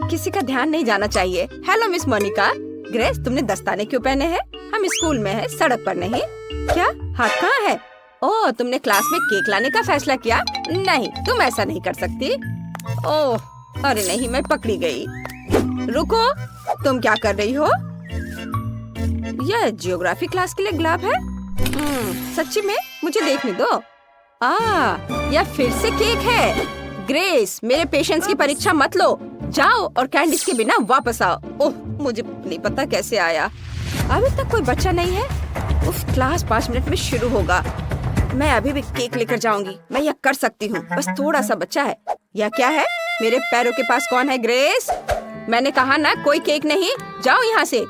किसी का ध्यान नहीं जाना चाहिए। Hello miss Monika. ग्रेस, तुमने दस्ताने क्यों पहने हैं? हम स्कूल में हैं, सड़क पर नहीं। क्या? हाथ कहाँ है? ओह, तुमने क्लास में केक लाने का फैसला किया? नहीं, तुम ऐसा नहीं कर सकती। ओह, अरे नहीं, मैं पकड़ी गई। रुको, तुम क्या कर रही हो? यह जियोग्राफी क्लास के लिए गुलाब है? सच्ची में? मुझे देखने दो। यह फिर से केक है। ग्रेस, मेरे पेशेंस की परीक्षा मत लो। जाओ और कैंडीज के बिना वापस आओ। ओह, मुझे नहीं पता कैसे आया। अभी तक कोई बच्चा नहीं है। उफ, क्लास 5 मिनट में शुरू होगा। मैं अभी भी केक लेकर जाऊंगी। मैं यह कर सकती हूँ। बस थोड़ा सा बच्चा है। यह क्या है? मेरे पैरों के पास कौन है? ग्रेस, मैंने कहा ना, कोई केक नहीं। जाओ यहाँ से।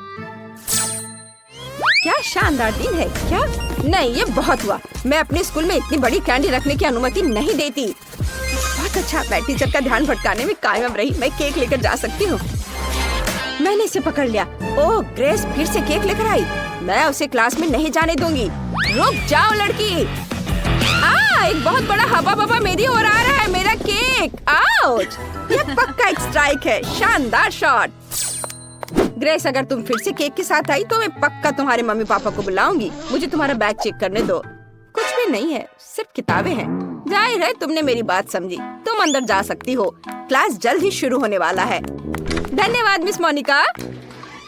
क्या शानदार दिन है। क्या? नहीं, ये बहुत हुआ। मैं अपने स्कूल में इतनी बड़ी कैंडी रखने की अनुमति नहीं देती। बहुत अच्छा, मैं टीचर का ध्यान भटकाने में कामयाब रही। मैं केक लेकर जा सकती हूँ। मैंने इसे पकड़ लिया। ओह, ग्रेस फिर से केक लेकर आई। मैं उसे क्लास में नहीं जाने दूंगी। रुक जाओ लड़की। एक बहुत बड़ा हवा बवा मेरी ओर आ रहा है। मेरा केक। आउच! यह पक्का एक स्ट्राइक है। शानदार शॉट। ग्रेस, अगर तुम फिर से केक के साथ आई तो मैं पक्का तुम्हारे मम्मी पापा को बुलाऊंगी। मुझे तुम्हारा बैग चेक करने दो। कुछ भी नहीं है, सिर्फ किताबें हैं। जाहिर है तुमने मेरी बात समझी। तुम अंदर जा सकती हो। क्लास जल्द ही शुरू होने वाला है। धन्यवाद मिस मोनिका।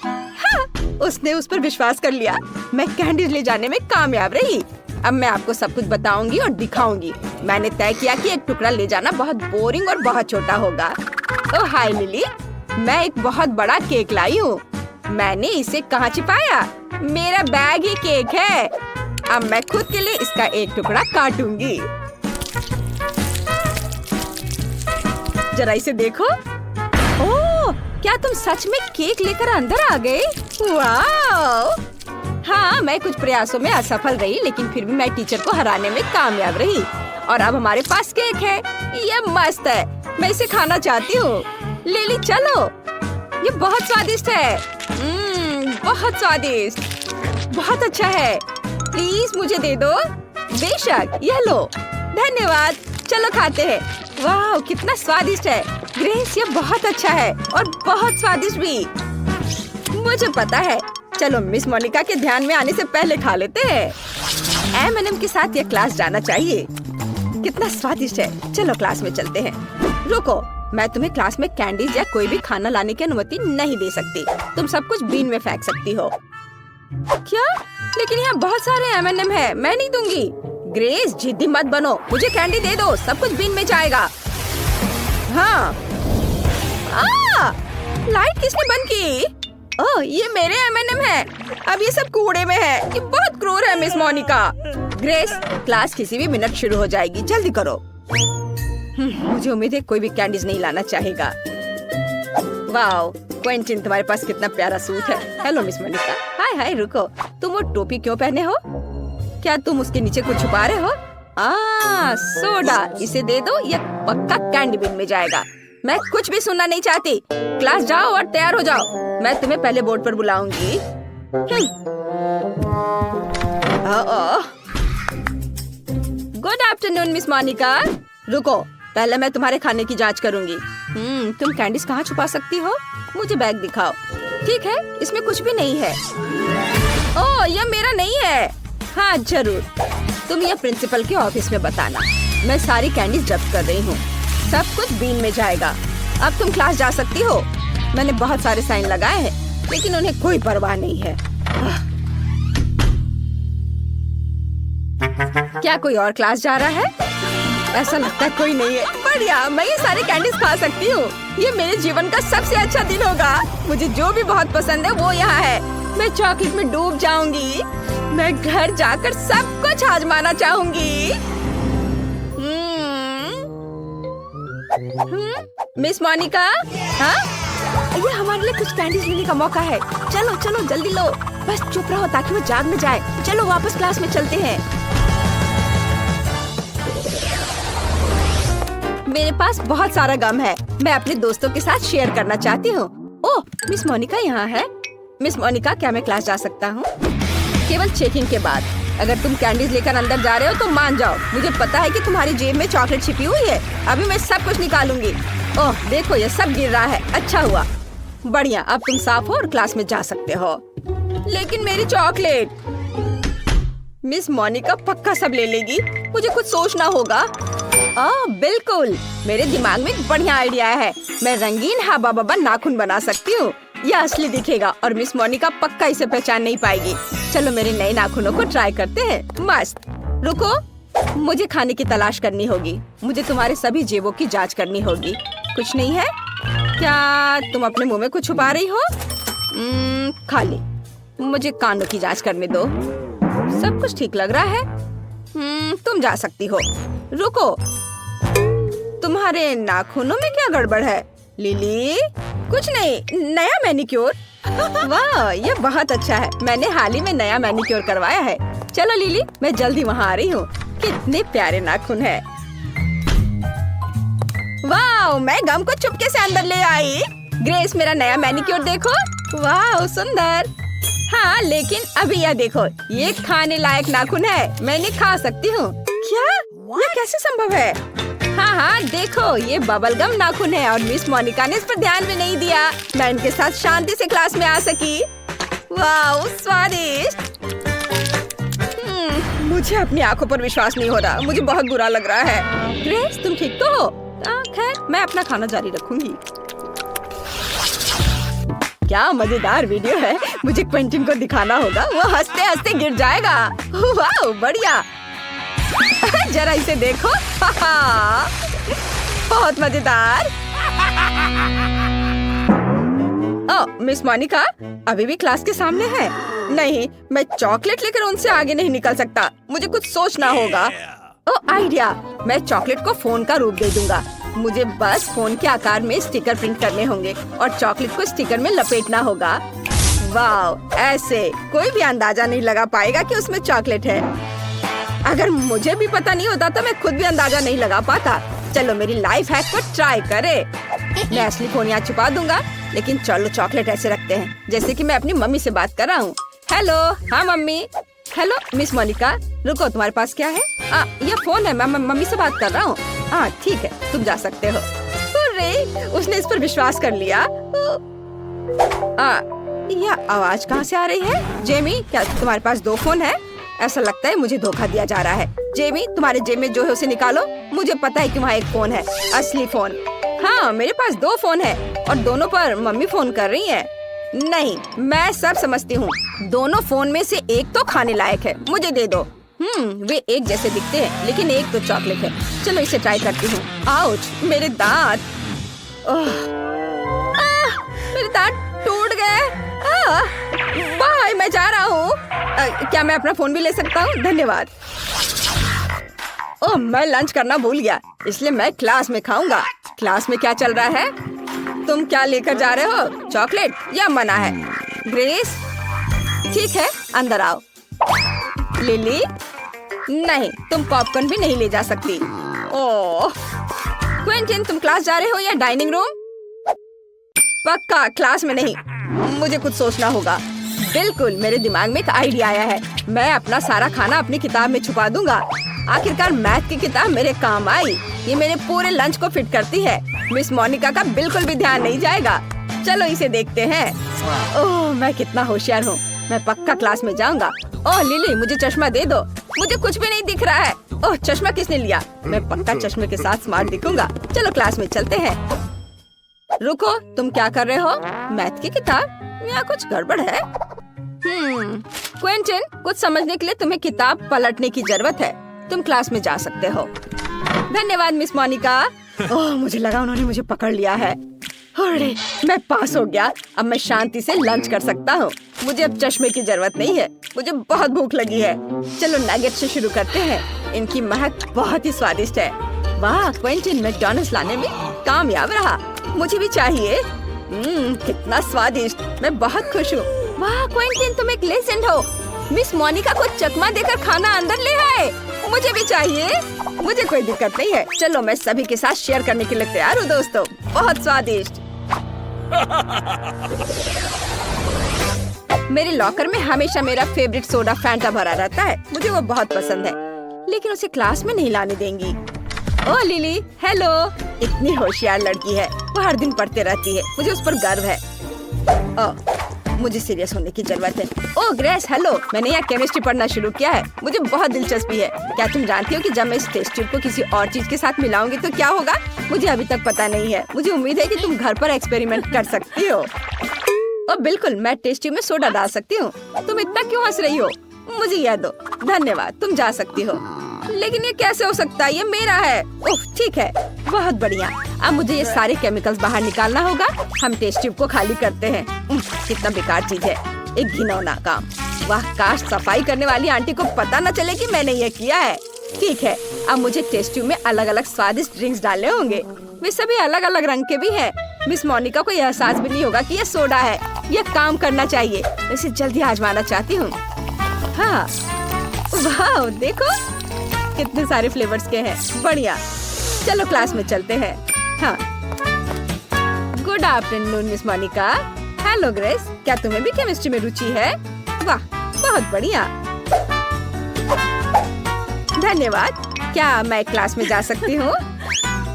हाँ, उसने उस पर विश्वास कर लिया। मैं कैंडीज ले जाने में कामयाब रही। अब मैं आपको सब कुछ बताऊंगी और दिखाऊंगी। मैंने तय किया कि एक टुकड़ा ले जाना बहुत बोरिंग और बहुत छोटा होगा। ओह हाय लिली, मैं एक बहुत बड़ा केक लाई हूँ। मैंने इसे कहाँ छिपाया? मेरा बैग ही केक है। अब मैं खुद के लिए इसका एक टुकड़ा काटूंगी। जरा इसे देखो। ओह, क्या तुम सच में केक लेकर अंदर आ गए? वाह! हाँ, मैं कुछ प्रयासों में असफल रही, लेकिन फिर भी मैं टीचर को हराने में कामयाब रही। और अब हमारे पास केक है। ये मस्त है। मैं इसे खाना चाहती हूँ। लिली, चलो। ये बहुत स्वादिष्ट है। बहुत स्वादिष्ट। बहुत अच्छा है। प्लीज मुझे दे दो। बेशक, यह लो। धन्यवाद। चलो खाते हैं। वाह, कितना स्वादिष्ट है। ग्रेस, ये बहुत अच्छा है और बहुत स्वादिष्ट भी। मुझे पता है। चलो मिस मोनिका के ध्यान में आने से पहले खा लेते हैं। M&M के साथ ये क्लास जाना चाहिए। कितना स्वादिष्ट है। चलो क्लास में चलते हैं। रुको, मैं तुम्हें क्लास में कैंडीज या कोई भी खाना लाने की अनुमति नहीं दे सकती। तुम सब कुछ बीन में फेंक सकती हो। क्या? लेकिन यहाँ बहुत सारे M&M है। मैं नहीं दूंगी। ग्रेस, जिद्दी मत बनो। मुझे कैंडी दे दो। सब कुछ बीन में जाएगा। हाँ। लाइट किसने बंद की? ओह, ये मेरे M&M है। अब ये सब कूड़े में है। ये बहुत क्रूर है मिस मोनिका। ग्रेस, क्लास किसी भी मिनट शुरू हो जाएगी। जल्दी करो। मुझे उम्मीद है कोई भी कैंडीज नहीं लाना चाहेगा। वाओ, क्विंटन, तुम्हारे पास कितना प्यारा सूट है। Hello miss Monika. Hi hi, रुको। तुम वो टोपी क्यों पहने हो? क्या तुम उसके नीचे कुछ छुपा रहे हो? सोडा। इसे दे दो। यह पक्का कैंडी बिन में जाएगा। मैं कुछ भी सुनना नहीं चाहती। क्लास जाओ और तैयार हो जाओ। मैं तुम्हें पहले बोर्ड पर बुलाऊंगी। Good afternoon miss Monika. रुको, पहले मैं तुम्हारे खाने की जांच करूंगी। तुम कैंडीज कहाँ छुपा सकती हो? मुझे बैग दिखाओ। ठीक है, इसमें कुछ भी नहीं है। ओह, यह मेरा नहीं है। हाँ जरूर, तुम यह प्रिंसिपल के ऑफिस में बताना। मैं सारी कैंडीज जब्त कर रही हूँ। सब कुछ बीन में जाएगा। अब तुम क्लास जा सकती हो। मैंने बहुत सारे साइन लगाए हैं, लेकिन उन्हें कोई परवाह नहीं है। क्या कोई और क्लास जा रहा है? ऐसा लगता है कोई नहीं है। बढ़िया, मैं ये सारे कैंडीज खा सकती हूँ। ये मेरे जीवन का सबसे अच्छा दिन होगा। मुझे जो भी बहुत पसंद है वो यहाँ है। मैं चॉकलेट में डूब जाऊंगी। मैं घर जाकर सब कुछ आजमाना चाहूंगी। मिस मोनिका, हाँ? ये हमारे लिए कुछ कैंडीज लेने का मौका है। चलो चलो जल्दी लो। बस चुप रहो ताकि वो जाग न जाए। चलो वापस क्लास में चलते हैं। मेरे पास बहुत सारा गम है। मैं अपने दोस्तों के साथ शेयर करना चाहती हूँ। ओह, मिस मोनिका यहाँ है। मिस मोनिका, क्या मैं क्लास जा सकता हूँ? केवल चेकिंग के बाद। अगर तुम कैंडीज लेकर अंदर जा रहे हो तो मान जाओ। मुझे पता है कि तुम्हारी जेब में चॉकलेट छिपी हुई है। अभी मैं सब कुछ निकालूंगी। ओह देखो ये सब गिर रहा है। अच्छा हुआ, बढ़िया। अब तुम साफ हो और क्लास में जा सकते हो। लेकिन मेरी चॉकलेट, मिस मोनिका पक्का सब ले लेगी। मुझे कुछ सोचना होगा। बिल्कुल, मेरे दिमाग में एक बढ़िया आइडिया है। मैं रंगीन हाबा बाबा नाखून बना सकती हूँ। यह असली दिखेगा और मिस मोनिका पक्का इसे पहचान नहीं पाएगी। चलो मेरे नए नाखूनों को ट्राई करते हैं। मस्त। रुको, मुझे खाने की तलाश करनी होगी। मुझे तुम्हारे सभी जेबों की जांच करनी होगी। कुछ नहीं है क्या? तुम अपने मुंह में कुछ छुपा रही हो? खाली। मुझे कानों की जांच करने दो। सब कुछ ठीक लग रहा है। तुम जा सकती हो। रुको, तुम्हारे नाखूनों में क्या गड़बड़ है? लिली, कुछ नहीं, नया मैनिक्योर। वाह, ये बहुत अच्छा है। मैंने हाल ही में नया मैनिक्योर करवाया है। चलो लिली, मैं जल्दी वहाँ आ रही हूँ। कितने प्यारे नाखून है। वाह, मैं गम को चुपके से अंदर ले आई। ग्रेस, मेरा नया मैनिक्योर देखो। वाह सुंदर। हाँ, लेकिन अभी यह देखो, ये खाने लायक नाखून है। मैं इन्हें खा सकती हूँ। क्या? यह कैसे संभव है? हाँ, देखो, ये बबल गम नाखून है और मिस मोनिका ने इस पर ध्यान भी नहीं दिया। मैं इनके साथ शांति से क्लास में आ सकी। वाह, स्वादिष्ट। मुझे अपनी आंखों पर विश्वास नहीं हो रहा। मुझे बहुत बुरा लग रहा है। ग्रेस, तुम ठीक तो हो? खैर, मैं अपना खाना जारी रखूंगी। क्या मजेदार वीडियो है। मुझे क्विंटन को दिखाना होगा। वो हंसते हंसते गिर जाएगा। वाह, बढ़िया। जरा इसे देखो। बहुत मजेदार। मिस मोनिका अभी भी क्लास के सामने है। नहीं, मैं चॉकलेट लेकर उनसे आगे नहीं निकल सकता। मुझे कुछ सोचना होगा। आइडिया, मैं चॉकलेट को फोन का रूप दे दूंगा। मुझे बस फोन के आकार में स्टिकर प्रिंट करने होंगे और चॉकलेट को स्टिकर में लपेटना होगा। वाह, ऐसे कोई भी अंदाजा नहीं लगा पाएगा कि उसमें चॉकलेट है। अगर मुझे भी पता नहीं होता तो मैं खुद भी अंदाजा नहीं लगा पाता। चलो मेरी लाइफ हैक को ट्राई करे। मैं असली फोन यहाँ छुपा दूंगा, लेकिन चलो चॉकलेट ऐसे रखते हैं जैसे कि मैं अपनी मम्मी से बात कर रहा हूँ। हेलो। हाँ मम्मी। हेलो मिस मोनिका, रुको, तुम्हारे पास क्या है? यह फोन है। मैं मम्मी से बात कर रहा हूँ। ठीक है, तुम जा सकते हो। अरे, उसने इस पर विश्वास कर लिया। यह आवाज कहाँ से आ रही है? जेमी, क्या तुम्हारे पास 2 फोन है? ऐसा लगता है मुझे धोखा दिया जा रहा है। जेमी, तुम्हारे जेब में जो है उसे निकालो। मुझे पता है कि वहाँ एक फोन है, असली फोन। हाँ, मेरे पास 2 फोन है और दोनों पर मम्मी फोन कर रही है। नहीं, मैं सब समझती हूँ। दोनों फोन में से एक तो खाने लायक है। मुझे दे दो। वे एक जैसे दिखते हैं, लेकिन एक तो चॉकलेट है। चलो इसे ट्राई करती हूँ। आउच, मेरे दांत। मेरे दांत टूट गए। बाय, मैं जा रहा हूँ। क्या मैं अपना फोन भी ले सकता हूँ? धन्यवाद। मैं लंच करना भूल गया, इसलिए मैं क्लास में खाऊंगा। क्लास में क्या चल रहा है? तुम क्या लेकर जा रहे हो? चॉकलेट या मना है? ग्रेस, ठीक है, अंदर आओ। लिली, नहीं, तुम पॉपकॉर्न भी नहीं ले जा सकती। ओह, क्विंटन, तुम क्लास जा रहे हो या डाइनिंग रूम? पक्का क्लास में नहीं। मुझे कुछ सोचना होगा। बिल्कुल, मेरे दिमाग में एक आइडिया आया है। मैं अपना सारा खाना अपनी किताब में छुपा दूंगा। आखिरकार मैथ की किताब मेरे काम आई। ये मेरे पूरे लंच को फिट करती है। मिस मोनिका का बिल्कुल भी ध्यान नहीं जाएगा। चलो इसे देखते हैं। ओह, मैं कितना होशियार हूँ। मैं पक्का क्लास में जाऊंगा। ओह लिली, मुझे चश्मा दे दो। मुझे कुछ भी नहीं दिख रहा है। ओह, चश्मा किसने लिया? मैं पक्का चश्मे के साथ स्मार्ट दिखूंगा। चलो क्लास में चलते हैं। रुको, तुम क्या कर रहे हो? मैथ की किताब? यहाँ कुछ गड़बड़ है। क्विंटन, कुछ समझने के लिए तुम्हें किताब पलटने की जरूरत है। तुम क्लास में जा सकते हो। धन्यवाद मिस मोनिका। ओह, मुझे लगा उन्होंने मुझे पकड़ लिया है। अरे, मैं पास हो गया। अब मैं शांति से लंच कर सकता हूँ। मुझे अब चश्मे की जरूरत नहीं है। मुझे बहुत भूख लगी है। चलो नगेट से शुरू करते हैं। इनकी महक बहुत ही स्वादिष्ट है। वाह, क्विंटन मैकडॉनल्ड्स लाने में कामयाब रहा। मुझे भी चाहिए। कितना स्वादिष्ट। मैं बहुत खुश हूँ। वाह क्विंटन, तुम एक लेजेंड हो। मिस मोनिका को चकमा देकर खाना अंदर ले आए। मुझे भी चाहिए। मुझे कोई दिक्कत नहीं है। चलो, मैं सभी के साथ शेयर करने के लिए तैयार हूँ दोस्तों। बहुत स्वादिष्ट। मेरे लॉकर में हमेशा मेरा फेवरेट सोडा फैंटा भरा रहता है। मुझे वो बहुत पसंद है, लेकिन उसे क्लास में नहीं लाने देंगी। ओ लिली, हेलो। इतनी होशियार लड़की है, वो हर दिन पढ़ते रहती है, मुझे उस पर गर्व है। मुझे सीरियस होने की जरूरत है। ओ ग्रेस, हेलो। मैंने यहाँ केमिस्ट्री पढ़ना शुरू किया है, मुझे बहुत दिलचस्पी है। क्या तुम जानती हो कि जब मैं इस टेस्ट ट्यूब को किसी और चीज के साथ मिलाऊंगी तो क्या होगा? मुझे अभी तक पता नहीं है। मुझे उम्मीद है कि तुम घर पर एक्सपेरिमेंट कर सकती हो। बिल्कुल, मैं टेस्ट ट्यूब में सोडा डाल सकती हूँ। तुम इतना क्यों हंस रही हो? मुझे यह दो। धन्यवाद, तुम जा सकती हो। लेकिन ये कैसे हो सकता है? ये मेरा है। ओह ठीक है, बहुत बढ़िया। अब मुझे ये सारे केमिकल्स बाहर निकालना होगा। हम टेस्ट ट्यूब को खाली करते हैं। कितना बेकार चीज है, एक घिनौना काम। वाह, काश सफाई करने वाली आंटी को पता न चले कि मैंने ये किया है। ठीक है, अब मुझे टेस्ट ट्यूब में अलग अलग स्वादिष्ट ड्रिंक्स डालने होंगे। वे सभी अलग अलग रंग के भी हैं। मिस मोनिका को यह एहसास भी नहीं होगा कि ये सोडा है। यह काम करना चाहिए। मैं इसे जल्दी आजमाना चाहती हूँ। हाँ, वाह देखो कितने सारे फ्लेवर्स के हैं। बढ़िया, चलो क्लास में चलते हैं। हाँ, good afternoon miss Monica. Hello Grace, क्या तुम्हें भी केमिस्ट्री में रुचि है? वाह, बहुत बढ़िया। धन्यवाद। क्या मैं क्लास में जा सकती हूँ?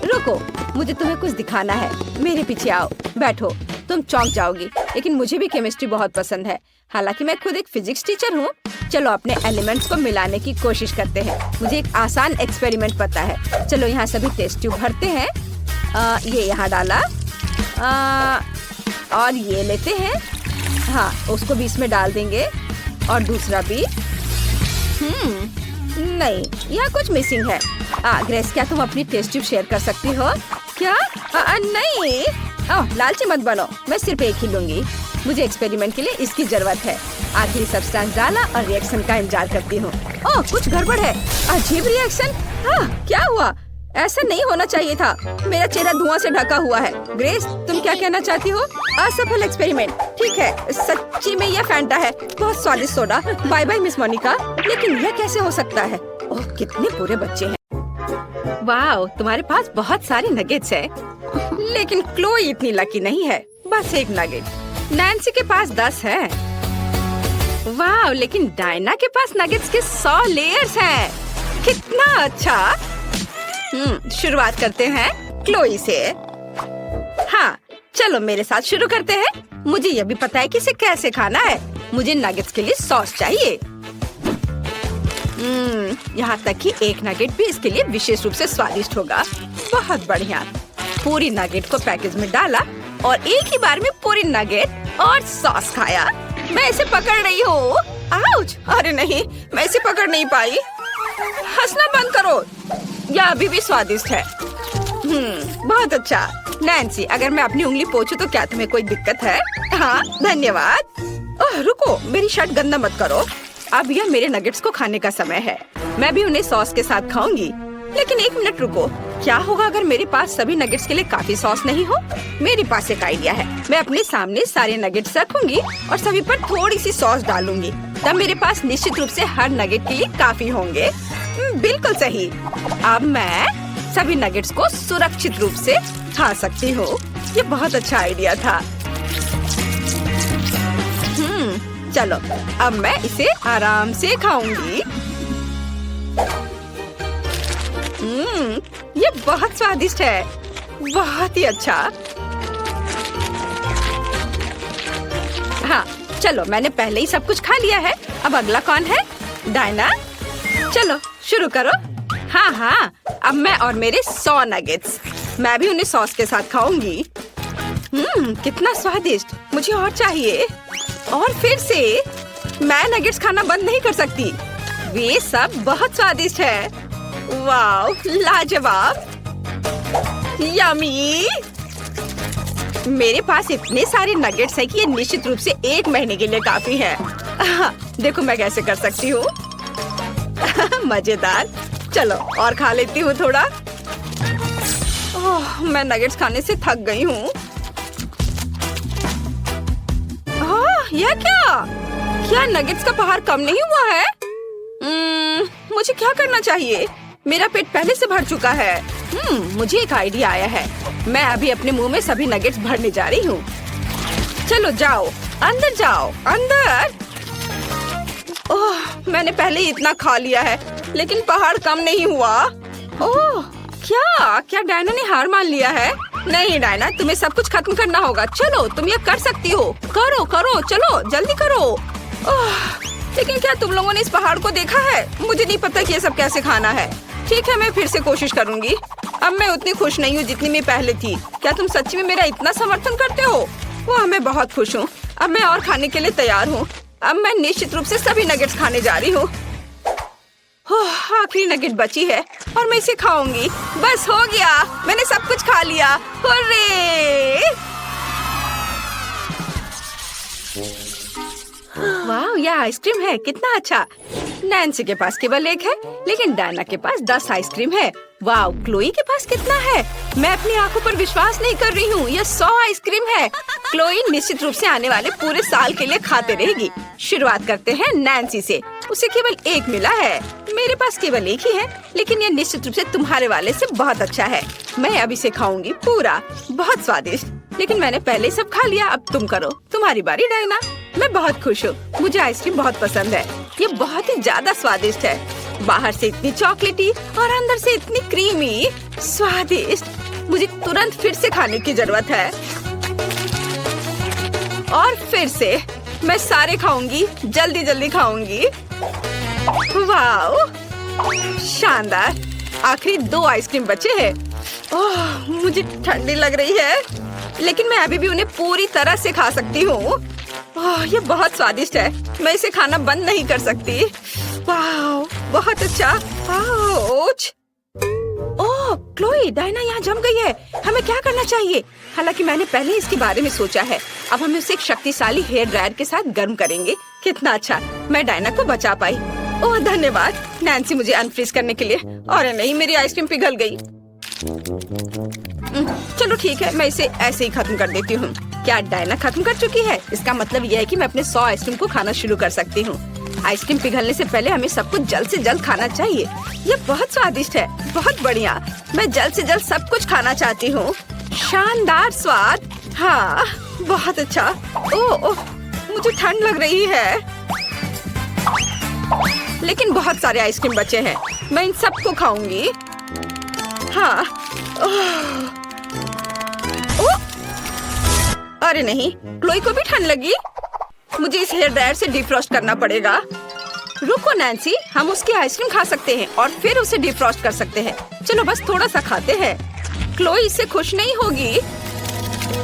रुको, मुझे तुम्हें कुछ दिखाना है। मेरे पीछे आओ, बैठो। तुम चौंक जाओगी, लेकिन मुझे भी केमिस्ट्री बहुत पसंद है। हालांकि मैं खुद एक फिजिक्स टीचर हूँ। चलो अपने एलिमेंट्स को मिलाने की कोशिश करते हैं। मुझे एक आसान एक्सपेरिमेंट पता है। चलो यहाँ सभी टेस्ट ट्यूब भरते हैं। ये यहाँ डाला। और ये लेते हैं। हाँ, उसको भी इसमें डाल देंगे। और दूसरा भी। नहीं, यहाँ कुछ मिसिंग है। ग्रेस, क्या तुम अपनी टेस्ट ट्यूब शेयर कर सकती हो? क्या? नहीं। लालची मत बनो, मैं सिर्फ एक ही लूंगी। मुझे एक्सपेरिमेंट के लिए इसकी जरूरत है। आखिरी सब्सटेंस डाला और रिएक्शन का इंतजार करती हूँ। कुछ गड़बड़ है। अजीब रिएक्शन। क्या हुआ? ऐसा नहीं होना चाहिए था। मेरा चेहरा धुआं से ढका हुआ है। ग्रेस, तुम क्या कहना चाहती हो? असफल एक्सपेरिमेंट। ठीक है, सच्ची में यह फैंटा है। बहुत स्वादिष्ट soda. Bye bye miss Monica. लेकिन यह कैसे हो सकता है? ओह, कितने बुरे बच्चे हैं। वाह, तुम्हारे पास बहुत सारी नगेट्स है। लेकिन क्लोई इतनी लकी नहीं है, बस एक नगेट। नैन्सी के पास 10 है। वाह, लेकिन डायना के पास नगेट्स के 100 लेयर्स हैं। कितना अच्छा। शुरुआत करते हैं क्लोई से। हाँ, चलो मेरे साथ शुरू करते हैं। मुझे यह भी पता है कि इसे कैसे खाना है। मुझे नगेट्स के लिए सॉस चाहिए। यहाँ तक कि एक नगेट भी इसके लिए विशेष रूप से स्वादिष्ट होगा। बहुत बढ़िया। पूरी नगेट को पैकेज में डाला और एक ही बार में पूरी नगेट और सॉस खाया। मैं इसे पकड़ रही हूँ। आउच! अरे नहीं, मैं इसे पकड़ नहीं पाई। हंसना बंद करो। यह अभी भी स्वादिष्ट है। बहुत अच्छा। नैन्सी, अगर मैं अपनी उंगली पोंछूं तो क्या तुम्हें कोई दिक्कत है? हाँ, धन्यवाद। रुको, मेरी शर्ट गंदा मत करो। अब यह मेरे नगेट्स को खाने का समय है। मैं भी उन्हें सॉस के साथ खाऊंगी। लेकिन एक मिनट रुको, क्या होगा अगर मेरे पास सभी नगेट्स के लिए काफी सॉस नहीं हो? मेरे पास एक आइडिया है। मैं अपने सामने सारे नगेट्स रखूंगी और सभी पर थोड़ी सी सॉस डालूंगी। तब मेरे पास निश्चित रूप से हर नगेट के लिए काफी होंगे। बिल्कुल सही। अब मैं सभी नगेट्स को सुरक्षित रूप से खा सकती हूँ। ये बहुत अच्छा आइडिया था। चलो, अब मैं इसे आराम से खाऊंगी। ये बहुत स्वादिष्ट है। बहुत ही अच्छा। हाँ, चलो, मैंने पहले ही सब कुछ खा लिया है। अब अगला कौन है? डायना। चलो शुरू करो। हाँ, अब मैं और मेरे 100 नगेट्स। मैं भी उन्हें सॉस के साथ खाऊंगी। कितना स्वादिष्ट। मुझे और चाहिए। और फिर से मैं नगेट्स खाना बंद नहीं कर सकती। वे सब बहुत स्वादिष्ट है। वाह, लाजवाब। यम्मी। मेरे पास इतने सारे नगेट्स हैं कि ये निश्चित रूप से 1 महीने के लिए काफी है। देखो मैं कैसे कर सकती हूँ। मजेदार। चलो और खा लेती हूँ थोड़ा। मैं नगेट्स खाने से थक गई हूँ। यह क्या नगेट्स का पहाड़ कम नहीं हुआ है? मुझे क्या करना चाहिए? मेरा पेट पहले से भर चुका है। मुझे एक आइडिया आया है। मैं अभी अपने मुंह में सभी नगेट्स भरने जा रही हूँ। चलो जाओ, अंदर जाओ, अंदर। मैंने पहले ही इतना खा लिया है, लेकिन पहाड़ कम नहीं हुआ। क्या क्या डायना ने हार मान लिया है? नहीं डायना, तुम्हें सब कुछ खत्म करना होगा। चलो तुम ये कर सकती हो। करो करो, चलो जल्दी करो। लेकिन क्या तुम लोगों ने इस पहाड़ को देखा है? मुझे नहीं पता कि ये सब कैसे खाना है। ठीक है, मैं फिर से कोशिश करूंगी। अब मैं उतनी खुश नहीं हूँ जितनी मैं पहले थी। क्या तुम सच्ची में मेरा इतना समर्थन करते हो? वाह, मैं बहुत खुश हूँ। अब मैं और खाने के लिए तैयार हूँ। अब मैं निश्चित रूप से सभी नगेट्स खाने जा रही हूँ। आखिरी नगेट बची है और मैं इसे खाऊंगी। बस हो गया, मैंने सब कुछ खा लिया। हुर्रे! वाह, यह आइसक्रीम है, कितना अच्छा। नैन्सी के पास केवल एक है, लेकिन डायना के पास 10 आइसक्रीम है। वाह, क्लोई के पास कितना है? मैं अपनी आंखों पर विश्वास नहीं कर रही हूँ। यह 100 आइसक्रीम है। क्लोई निश्चित रूप से आने वाले पूरे साल के लिए खाते रहेगी। शुरुआत करते हैं नैन्सी से। उसे केवल एक मिला है, मेरे पास केवल एक ही है, लेकिन यह निश्चित रूप से तुम्हारे वाले से बहुत अच्छा है। मैं अब इसे खाऊंगी पूरा, बहुत स्वादिष्ट। लेकिन मैंने पहले सब खा लिया, अब तुम करो, तुम्हारी बारी डायना। मैं बहुत खुश हूँ, मुझे आइसक्रीम बहुत पसंद है। ये बहुत ही ज्यादा स्वादिष्ट है। बाहर से इतनी चॉकलेटी और अंदर से इतनी क्रीमी, स्वादिष्ट। मुझे तुरंत फिर से खाने की जरूरत है। और फिर से मैं सारे खाऊंगी, जल्दी जल्दी खाऊंगी। वाओ, शानदार। आखिरी 2 आइसक्रीम बचे हैं। ओह, मुझे ठंडी लग रही है, लेकिन मैं अभी भी उन्हें पूरी तरह से खा सकती हूँ। ये बहुत स्वादिष्ट है, मैं इसे खाना बंद नहीं कर सकती। वाओ, बहुत अच्छा। ओह, क्लोई, डायना यहाँ जम गई है। हमें क्या करना चाहिए? हालांकि मैंने पहले इसके बारे में सोचा है। अब हम उसे एक शक्तिशाली हेयर ड्रायर के साथ गर्म करेंगे। कितना अच्छा, मैं डायना को बचा पाई। ओह धन्यवाद नैन्सी, मुझे अनफ्रीज करने के लिए। और नहीं, मेरी आइसक्रीम पिघल गई। चलो ठीक है, मैं इसे ऐसे ही खत्म कर देती हूँ। क्या डायना खत्म कर चुकी है? इसका मतलब यह है कि मैं अपने 100 आइसक्रीम को खाना शुरू कर सकती हूँ। आइसक्रीम पिघलने से पहले हमें सब कुछ जल्द से जल्द खाना चाहिए। ये बहुत स्वादिष्ट है, बहुत बढ़िया। मैं जल्द से जल्द सब कुछ खाना चाहती हूँ। शानदार स्वाद। हाँ, बहुत अच्छा। ओह, मुझे ठंड लग रही है, लेकिन बहुत सारे आइसक्रीम बचे हैं। मैं इन सबको खाऊंगी। हाँ। अरे नहीं, क्लोई को भी ठंड लगी। मुझे इस हेयर ड्रायर से डिफ्रॉस्ट करना पड़ेगा। रुको नैन्सी, हम उसकी आइसक्रीम खा सकते हैं और फिर उसे डिफ्रॉस्ट कर सकते हैं। चलो बस थोड़ा सा खाते हैं। क्लोई इससे खुश नहीं होगी।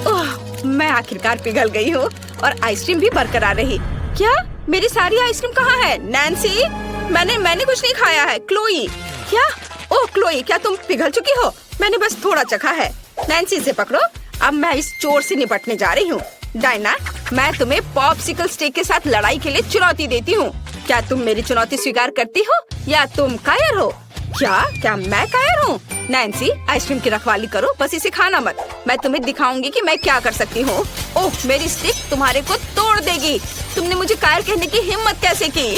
ओह, मैं आखिरकार पिघल गई हूँ और आइसक्रीम भी बरकरार रही। क्या मेरी सारी आइसक्रीम कहाँ है? नैन्सी, मैंने कुछ नहीं खाया है। क्लोई, क्या? ओह क्लोई, क्या तुम पिघल चुकी हो? मैंने बस थोड़ा चखा है। नैन्सी, इसे पकड़ो। अब मैं इस चोर से निपटने जा रही हूँ। डायना, मैं तुम्हें पॉप्सिकल स्टिक के साथ लड़ाई के लिए चुनौती देती हूँ। क्या तुम मेरी चुनौती स्वीकार करती हो या तुम कायर हो? क्या मैं कायर हूँ? नैन्सी, आइसक्रीम की रखवाली करो, बस इसे खाना मत। मैं तुम्हें दिखाऊंगी कि मैं क्या कर सकती हूँ। ओह, मेरी स्टिक तुम्हारे को तोड़ देगी। तुमने मुझे कायर कहने की हिम्मत कैसे की?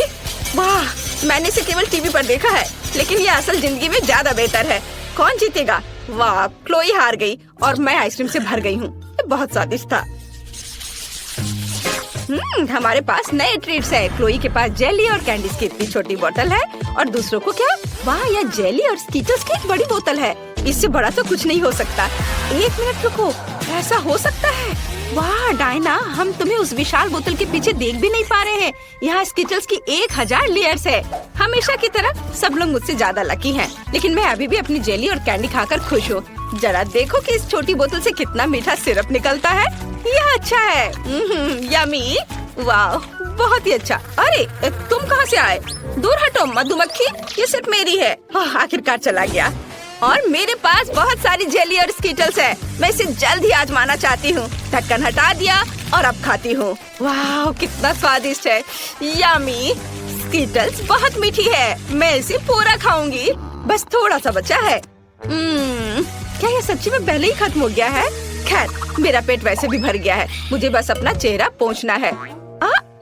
वाह, मैंने इसे केवल टीवी पर देखा है, लेकिन ये असल जिंदगी में ज्यादा बेहतर है। कौन जीतेगा? वाह, क्लोई हार गई और मैं आइसक्रीम से भर गई हूँ। ये बहुत स्वादिष्ट था। हमारे पास नए ट्रीट्स है। क्लोई के पास जेली और कैंडीज की इतनी छोटी बोतल है और दूसरों को क्या? वाह, यह जेली और स्कीटर्स की एक बड़ी बोतल है। इससे बड़ा तो कुछ नहीं हो सकता। 1 मिनट रुको, ऐसा हो सकता है? वाह डायना, हम तुम्हें उस विशाल बोतल के पीछे देख भी नहीं पा रहे हैं। यहाँ स्कीटर्स की 1000 लेयर्स है। हमेशा की तरह सब लोग मुझसे ज्यादा लकी हैं, लेकिन मैं अभी भी अपनी जेली और कैंडी खाकर खुश हूँ। जरा देखो कि इस छोटी बोतल से कितना मीठा सिरप निकलता है। यह अच्छा है। यमी। वाह, बहुत ही अच्छा। अरे तुम कहाँ से आए? दूर हटो मधुमक्खी, ये सिर्फ मेरी है। आखिरकार चला गया। और मेरे पास बहुत सारी जेली और स्कीटल्स है। मैं इसे जल्द ही आजमाना चाहती हूँ। ढक्कन हटा दिया और अब खाती हूँ। वाह, कितना स्वादिष्ट है। यमी। स्कीटल्स बहुत मीठी है, मैं इसे पूरा खाऊंगी। बस थोड़ा सा बचा है। क्या ये सच्ची में पहले ही खत्म हो गया है? खैर, मेरा पेट वैसे भी भर गया है। मुझे बस अपना चेहरा पोंछना है।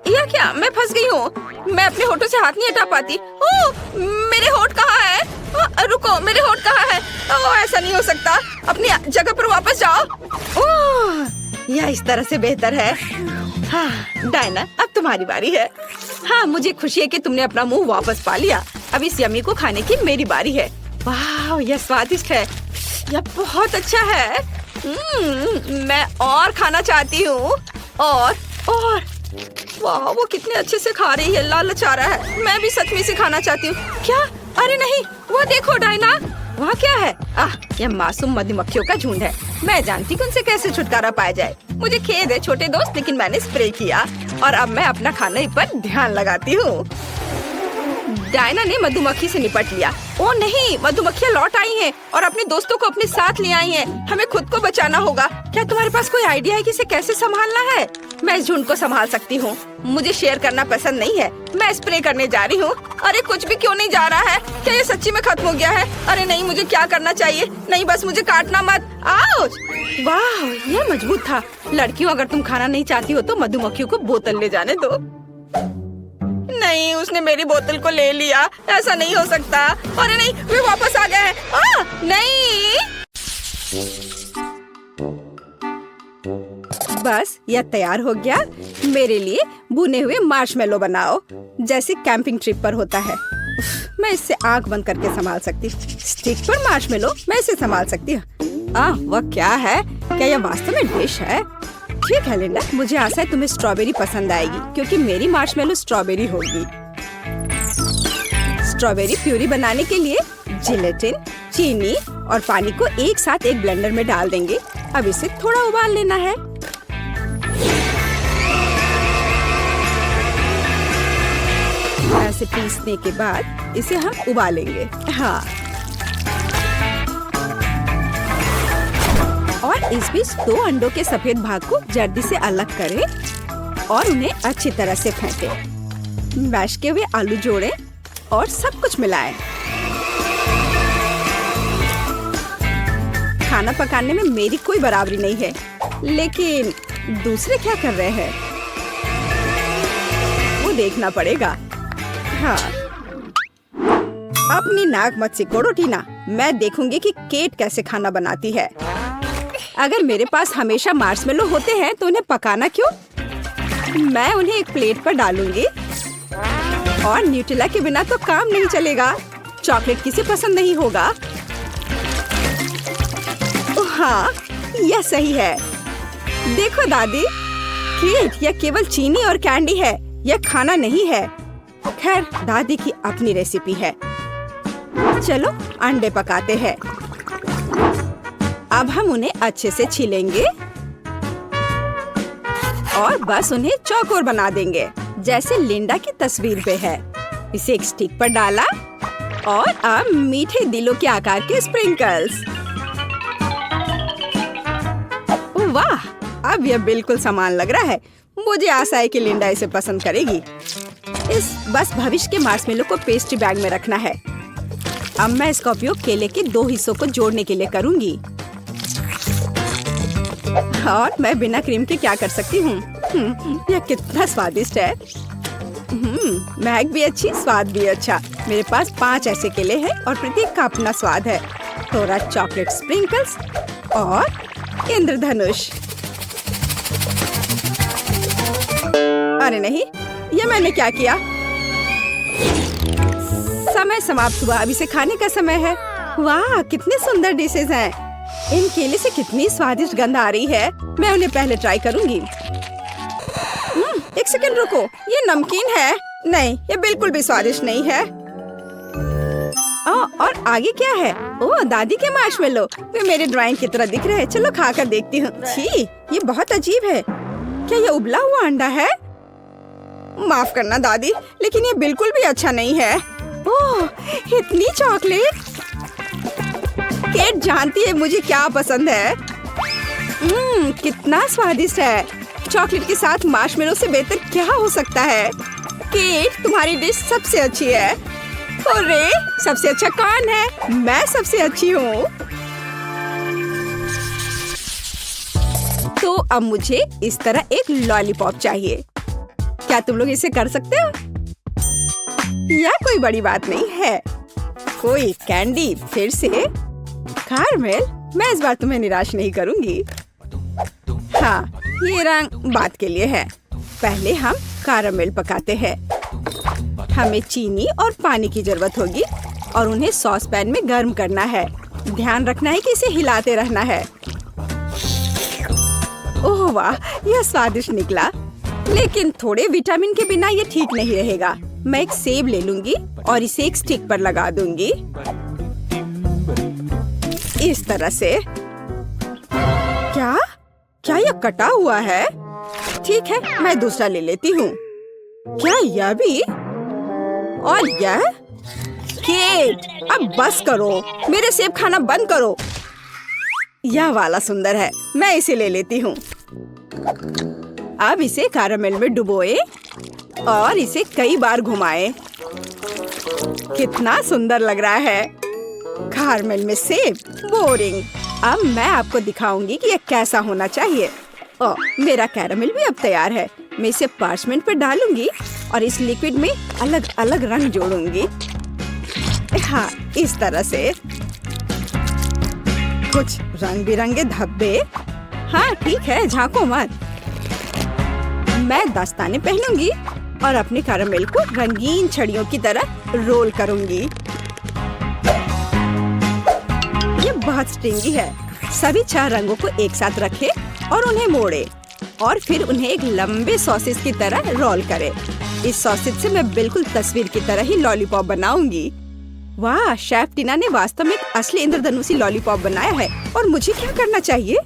या क्या? मैं फंस गई हूँ। मैं अपने होठों से हाथ नहीं हटा पाती। ओह, मेरे होठ कहाँ है? रुको, मेरे होठ कहाँ है? ओह, ऐसा नहीं हो सकता। अपनी जगह पर वापस जाओ। ओह, यह इस तरह से बेहतर है। हाँ डायना, अब तुम्हारी बारी है। हाँ, मुझे खुशी है कि तुमने अपना मुंह वापस पा लिया। अब इस यमी को खाने की मेरी बारी है। वाह, यह स्वादिष्ट है, यह बहुत अच्छा है। मैं और खाना चाहती हूँ। और वाह, वो कितने अच्छे से खा रही है, लालच आ रहा है। मैं भी सच में इसे खाना चाहती हूँ। क्या? अरे नहीं, वो देखो डायना, वहाँ क्या है? यह मासूम मधुमक्खियों का झुंड है। मैं जानती हूँ उनसे कैसे छुटकारा पाया जाए। मुझे खेद है छोटे दोस्त, लेकिन मैंने स्प्रे किया और अब मैं अपना खाने पर ध्यान लगाती हूँ। डायना ने मधुमक्खी से निपट लिया। ओ नहीं, मधुमक्खियाँ लौट आई हैं और अपने दोस्तों को अपने साथ ले आई हैं। हमें खुद को बचाना होगा। क्या तुम्हारे पास कोई आइडिया है कि इसे कैसे संभालना है? मैं इस झुंड को संभाल सकती हूँ। मुझे शेयर करना पसंद नहीं है। मैं स्प्रे करने जा रही हूँ। अरे कुछ भी क्यों नहीं जा रहा है? क्या ये सच्ची में खत्म हो गया है? अरे नहीं, मुझे क्या करना चाहिए? नहीं, बस मुझे काटना मत। आउच! वाह, यह मजबूत था। लड़कियों, अगर तुम खाना नहीं चाहती हो तो मधुमक्खियों को बोतल ले जाने दो। नहीं, उसने मेरी बोतल को ले लिया। ऐसा नहीं हो सकता। अरे नहीं, वे वापस आ गए हैं। नहीं, बस यह तैयार हो गया। मेरे लिए भुने हुए मार्शमेलो बनाओ, जैसे कैंपिंग ट्रिप पर होता है। मैं इससे आंख बंद करके संभाल सकती। स्टिक पर मार्शमेलो, मैं इसे संभाल सकती हूँ। वह क्या है? क्या यह वास्तव में डिश है? ठीक है लिंडा, मुझे आशा है तुम्हें स्ट्रॉबेरी पसंद आएगी, क्योंकि मेरी मार्शमेलो स्ट्रॉबेरी होगी। स्ट्रॉबेरी प्यूरी बनाने के लिए जिलेटिन, चीनी और पानी को एक साथ एक ब्लेंडर में डाल देंगे। अब इसे थोड़ा उबाल लेना है। ऐसे पीसने के बाद इसे हम उबालेंगे। और इस बीच 2 अंडों के सफेद भाग को जर्दी से अलग करें और उन्हें अच्छी तरह से फेंटें। मैश किए हुए आलू जोड़ें और सब कुछ मिलाएं। खाना पकाने में मेरी कोई बराबरी नहीं है, लेकिन दूसरे क्या कर रहे हैं वो देखना पड़ेगा। अपनी नाक मत सिकोड़ो टीना। मैं देखूंगी कि केट कैसे खाना बनाती है। अगर मेरे पास हमेशा मार्शमेलो होते हैं तो उन्हें पकाना क्यों? मैं उन्हें एक प्लेट पर डालूंगी। और न्यूटेला के बिना तो काम नहीं चलेगा। चॉकलेट किसे पसंद नहीं होगा? हाँ, यह सही है। देखो दादी, केट, यह केवल चीनी और कैंडी है, यह खाना नहीं है। खैर, दादी की अपनी रेसिपी है। चलो अंडे पकाते हैं। अब हम उन्हें अच्छे से छीलेंगे और बस उन्हें चौकोर बना देंगे, जैसे लिंडा की तस्वीर पे है। इसे एक स्टिक पर डाला और अब मीठे दिलों के आकार के स्प्रिंकल्स। वाह, अब यह बिल्कुल समान लग रहा है। मुझे आशा है कि लिंडा इसे पसंद करेगी। बस भविष्य के मार्शमेलो को पेस्ट्री बैग में रखना है। अब मैं इसका उपयोग केले के 2 हिस्सों को जोड़ने के लिए करूंगी। और मैं बिना क्रीम के क्या कर सकती हूँ? यह कितना स्वादिष्ट है। महक भी अच्छी, स्वाद भी अच्छा। मेरे पास 5 ऐसे केले हैं और प्रत्येक का अपना स्वाद है। थोड़ा चॉकलेट स्प्रिंकल्स और इंद्रधनुष। अरे नहीं, ये मैंने क्या किया? समय समाप्त हुआ। अब इसे खाने का समय है। वाह, कितने सुंदर डिशेज हैं। इन केले से कितनी स्वादिष्ट गंध आ रही है। मैं उन्हें पहले ट्राई करूंगी। एक सेकंड रुको, ये नमकीन है? नहीं, ये बिल्कुल भी स्वादिष्ट नहीं है। और आगे क्या है? ओह, दादी के मार्शमेलो। वे मेरे ड्राइंग की तरह दिख रहे हैं। चलो खाकर देखती हूँ। छी, ये बहुत अजीब है। क्या ये उबला हुआ अंडा है? माफ करना दादी, लेकिन ये बिल्कुल भी अच्छा नहीं है। ओह, इतनी चॉकलेट। केट जानती है मुझे क्या पसंद है। कितना स्वादिष्ट है। चॉकलेट के साथ मार्शमेलो से बेहतर क्या हो सकता है? केट, तुम्हारी डिश सबसे अच्छी है। अरे, सबसे अच्छा कौन है? मैं सबसे अच्छी हूँ। तो अब मुझे इस तरह एक लॉलीपॉप चाहिए। क्या तुम लोग इसे कर सकते हो? यह कोई बड़ी बात नहीं है। कोई कैंडी, फिर से कारमेल। मैं इस बार तुम्हें निराश नहीं करूंगी। हाँ, ये रंग बात के लिए है। पहले हम कारमेल पकाते हैं। हमें चीनी और पानी की जरूरत होगी और उन्हें सॉस पैन में गर्म करना है। ध्यान रखना है कि इसे हिलाते रहना है। ओह वाह, यह स्वादिष्ट निकला, लेकिन थोड़े विटामिन के बिना ये ठीक नहीं रहेगा। मैं एक सेब ले लूंगी और इसे एक स्टिक पर लगा दूंगी, इस तरह से। क्या क्या यह कटा हुआ है? ठीक है, मैं दूसरा ले लेती हूँ। क्या यह भी? और यह? केट, अब बस करो, मेरे सेब खाना बंद करो। यह वाला सुंदर है, मैं इसे ले लेती हूँ। अब इसे कैरामेल में डुबोए और इसे कई बार घुमाएं। कितना सुंदर लग रहा है। कैरामेल में सेब, बोरिंग। अब मैं आपको दिखाऊंगी कि यह कैसा होना चाहिए। ओह, मेरा कैरामेल भी अब तैयार है। मैं इसे पार्चमेंट पर डालूंगी और इस लिक्विड में अलग अलग रंग जोड़ूंगी। हाँ, इस तरह से। कुछ रंग बिरंगे धब्बे। हाँ ठीक है, झांको मत। मैं दस्ताने पहनूंगी और अपने कैरामेल को रंगीन छड़ियों की तरह रोल करूंगी। ये बहुत स्ट्रिंगी है। सभी 4 रंगों को एक साथ रखें और उन्हें मोड़े और फिर उन्हें एक लंबे सॉसेज की तरह रोल करें। इस सॉसेज से मैं बिल्कुल तस्वीर की तरह ही लॉलीपॉप बनाऊंगी। वाह, शेफ टीना ने वास्तव में एक असली इंद्रधनुषी लॉलीपॉप बनाया है। और मुझे क्या करना चाहिए?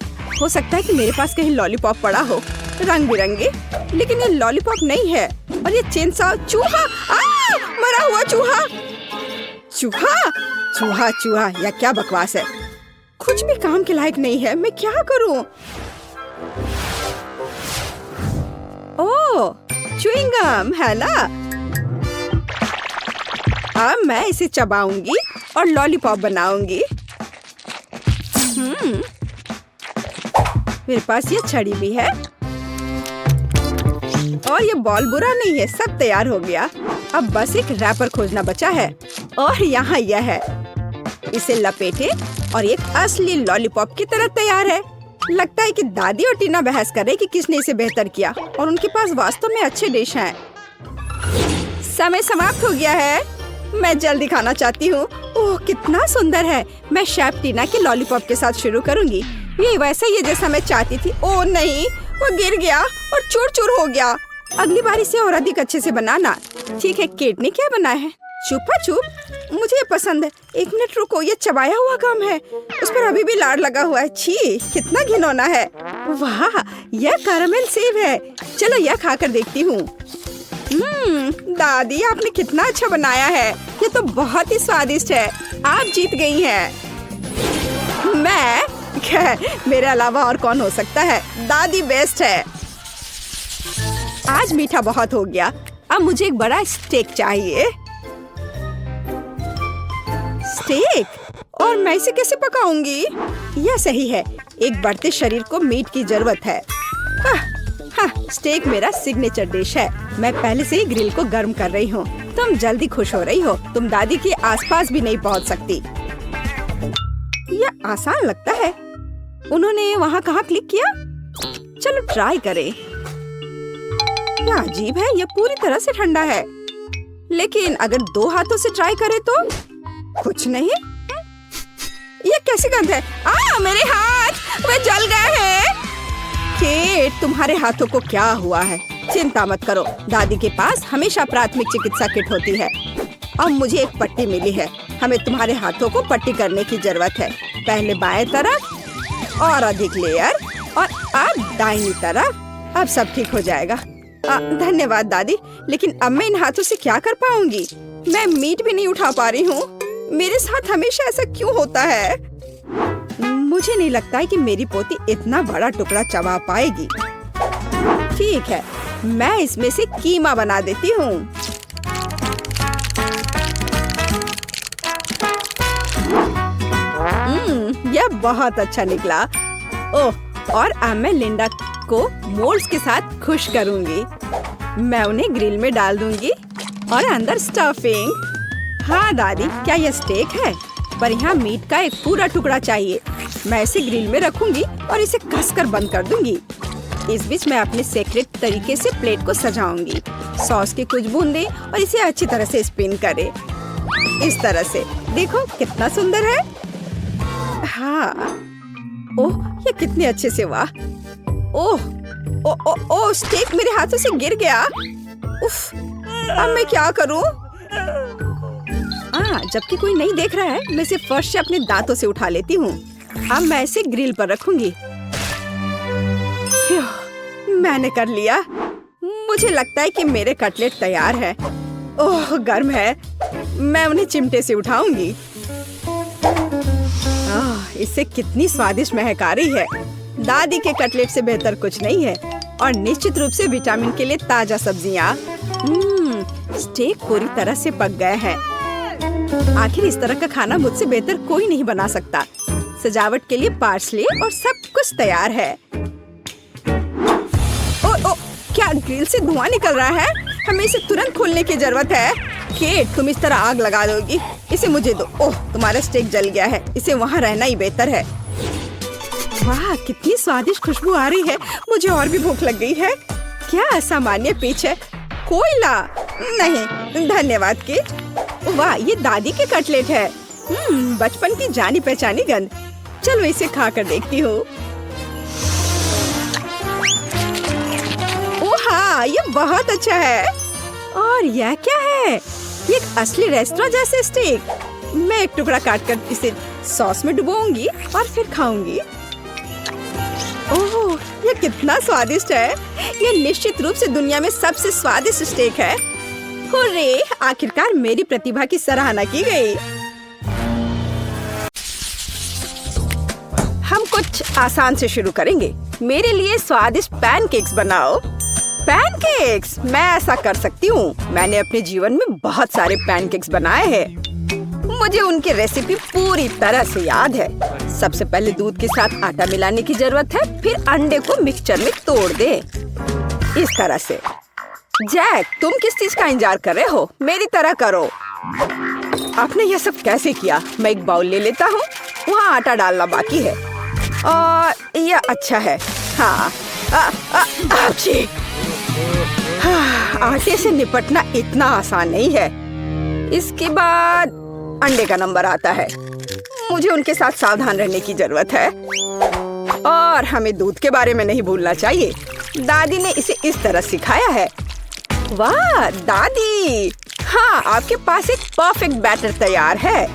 हो सकता है कि मेरे पास कहीं लॉलीपॉप पड़ा हो, रंग बिरंगे, लेकिन ये लॉलीपॉप नहीं है। और ये चेनसॉ। चूहा! मरा हुआ चूहा! चूहा चूहा चूहा, यह क्या बकवास है? कुछ भी काम के लायक नहीं है। मैं क्या करूं? ओह, च्युइंग गम है ना? अब मैं इसे चबाऊंगी और लॉलीपॉप बनाऊंगी। मेरे पास ये छड़ी भी है और ये बॉल बुरा नहीं है। सब तैयार हो गया। अब बस एक रैपर खोजना बचा है और यहाँ यह है। इसे लपेटे और एक असली लॉलीपॉप की तरह तैयार है। लगता है कि दादी और टीना बहस कर रहे कि किसने इसे बेहतर किया और उनके पास वास्तव में अच्छे डिश हैं। समय समाप्त हो गया है। मैं जल्दी खाना चाहती हूँ। ओह, कितना सुंदर है। मैं शेफ टीना के लॉलीपॉप के साथ शुरू करूँगी। ये वैसा ही है जैसा मैं चाहती थी। ओह नहीं, वो गिर गया और चूर चूर हो गया। अगली बार इसे और अधिक अच्छे से बनाना। ठीक है, केट ने क्या बनाया है? चुपा चुप, मुझे ये पसंद है। 1 मिनट रुको, ये चबाया हुआ गम है। उस पर अभी भी लार लगा हुआ है। छी, कितना घिनौना है। वाह, यह कैरामेल सेब है। चलो यह खाकर देखती हूँ। दादी, आपने कितना अच्छा बनाया है। ये तो बहुत ही स्वादिष्ट है। आप जीत गई हैं। मैं? मेरे अलावा और कौन हो सकता है? दादी बेस्ट है। आज मीठा बहुत हो गया। अब मुझे एक बड़ा स्टेक चाहिए। स्टेक? और मैं इसे कैसे पकाऊंगी? यह सही है, एक बढ़ते शरीर को मीट की जरूरत है। हाँ, स्टेक मेरा सिग्नेचर डिश है। मैं पहले से ही ग्रिल को गर्म कर रही हूँ। तुम जल्दी खुश हो रही हो। तुम दादी के आसपास भी नहीं पहुँच सकती। यह आसान लगता है। उन्होंने वहाँ कहाँ क्लिक किया? चलो ट्राई करें। यह अजीब है, यह पूरी तरह से ठंडा है। लेकिन अगर 2 हाथों से ट्राई करें तो कुछ नहीं। यह कैसी गंध है? मेरे हाथ, वे जल गए हैं। केट, तुम्हारे हाथों को क्या हुआ है? चिंता मत करो, दादी के पास हमेशा प्राथमिक चिकित्सा किट होती है। अब मुझे एक पट्टी मिली है। हमें तुम्हारे हाथों को पट्टी करने की जरूरत है। पहले बाएं तरफ और अधिक लेयर और अब दाहिनी तरफ। अब सब ठीक हो जाएगा। धन्यवाद दादी, लेकिन अब मैं इन हाथों से क्या कर पाऊंगी? मैं मीट भी नहीं उठा पा रही हूँ। मेरे साथ हमेशा ऐसा क्यों होता है? मुझे नहीं लगता है कि मेरी पोती इतना बड़ा टुकड़ा चबा पाएगी। ठीक है, मैं इसमें से कीमा बना देती हूँ। यह बहुत अच्छा निकला। ओह, और अब मैं लिंडा को मोल्ड्स के साथ खुश करूंगी। मैं उन्हें ग्रिल में डाल दूंगी और अंदर स्टफिंग। हाँ दादी, क्या यह स्टेक है? पर यहाँ मीट का एक पूरा टुकड़ा चाहिए। मैं इसे ग्रिल में रखूंगी और इसे कसकर बंद कर दूंगी। इस बीच मैं अपने सीक्रेट तरीके से प्लेट को सजाऊंगी। सॉस की कुछ बूंदें और इसे अच्छी तरह से स्पिन करें। इस तरह से देखो कितना सुंदर है। हाँ, ओह ये कितने अच्छे से हुआ। ओह ओ, ओ, ओ, स्टेक मेरे हाथों से गिर गया। उफ, अब मैं क्या करूं? जबकि कोई नहीं देख रहा है, मैं इसे फर्श से अपने दांतों से उठा लेती हूँ। अब मैं इसे ग्रिल पर रखूंगी। मैंने कर लिया। मुझे लगता है कि मेरे कटलेट तैयार है। ओह गर्म है। मैं उन्हें चिमटे से उठाऊंगी। इससे कितनी स्वादिष्ट महक आ रही है। दादी के कटलेट से बेहतर कुछ नहीं है। और निश्चित रूप से विटामिन के लिए ताजा सब्जियाँ। स्टेक पूरी तरह से पक गए हैं। आखिर इस तरह का खाना मुझसे बेहतर कोई नहीं बना सकता। सजावट के लिए पार्सले और सब कुछ तैयार है। ओ, क्या ग्रिल से धुआं निकल रहा है? हमें इसे तुरंत खोलने की जरूरत है। केट, तुम इस तरह आग लगा दोगी? इसे मुझे दो। ओह, तुम्हारा स्टेक जल गया है। इसे वहाँ रहना ही बेहतर है। वाह, कितनी स्वादिष्ट खुशबू आ रही है। मुझे और भी भूख लग गई है। क्या असामान्य पिच है। कोयला नहीं, धन्यवाद केट। वाह, ये दादी के कटलेट है। बचपन की जानी पहचानी गंध। चलो इसे खा कर देखती हूँ। ओह हाँ, ये बहुत अच्छा है। और यह क्या है? ये एक असली रेस्टोरेंट जैसे स्टेक। मैं एक टुकड़ा काट कर इसे सॉस में डुबोऊंगी और फिर खाऊंगी। ओह, ये कितना स्वादिष्ट है। ये निश्चित रूप से दुनिया में सबसे स्वादिष्ट स्टेक है। हुर्रे, आखिरकार मेरी प्रतिभा की सराहना की गई। हम कुछ आसान से शुरू करेंगे। मेरे लिए स्वादिष्ट पैनकेक्स बनाओ। पैनकेक्स? मैं ऐसा कर सकती हूँ। मैंने अपने जीवन में बहुत सारे पैनकेक्स बनाए हैं। मुझे उनकी रेसिपी पूरी तरह से याद है। सबसे पहले दूध के साथ आटा मिलाने की जरूरत है। फिर अंडे को मिक्सचर में तोड़ दे इस तरह से। जैक, तुम किस चीज का इंतजार कर रहे हो? मेरी तरह करो। आपने यह सब कैसे किया? मैं एक बाउल ले लेता हूँ। वहाँ आटा डालना बाकी है। और यह अच्छा है। हाँ, आटे से निपटना इतना आसान नहीं है। इसके बाद अंडे का नंबर आता है। मुझे उनके साथ सावधान रहने की जरूरत है। और हमें दूध के बारे में नहीं भूलना चाहिए। दादी ने इसे इस तरह सिखाया है। वाह दादी, हाँ आपके पास एक परफेक्ट बैटर तैयार है।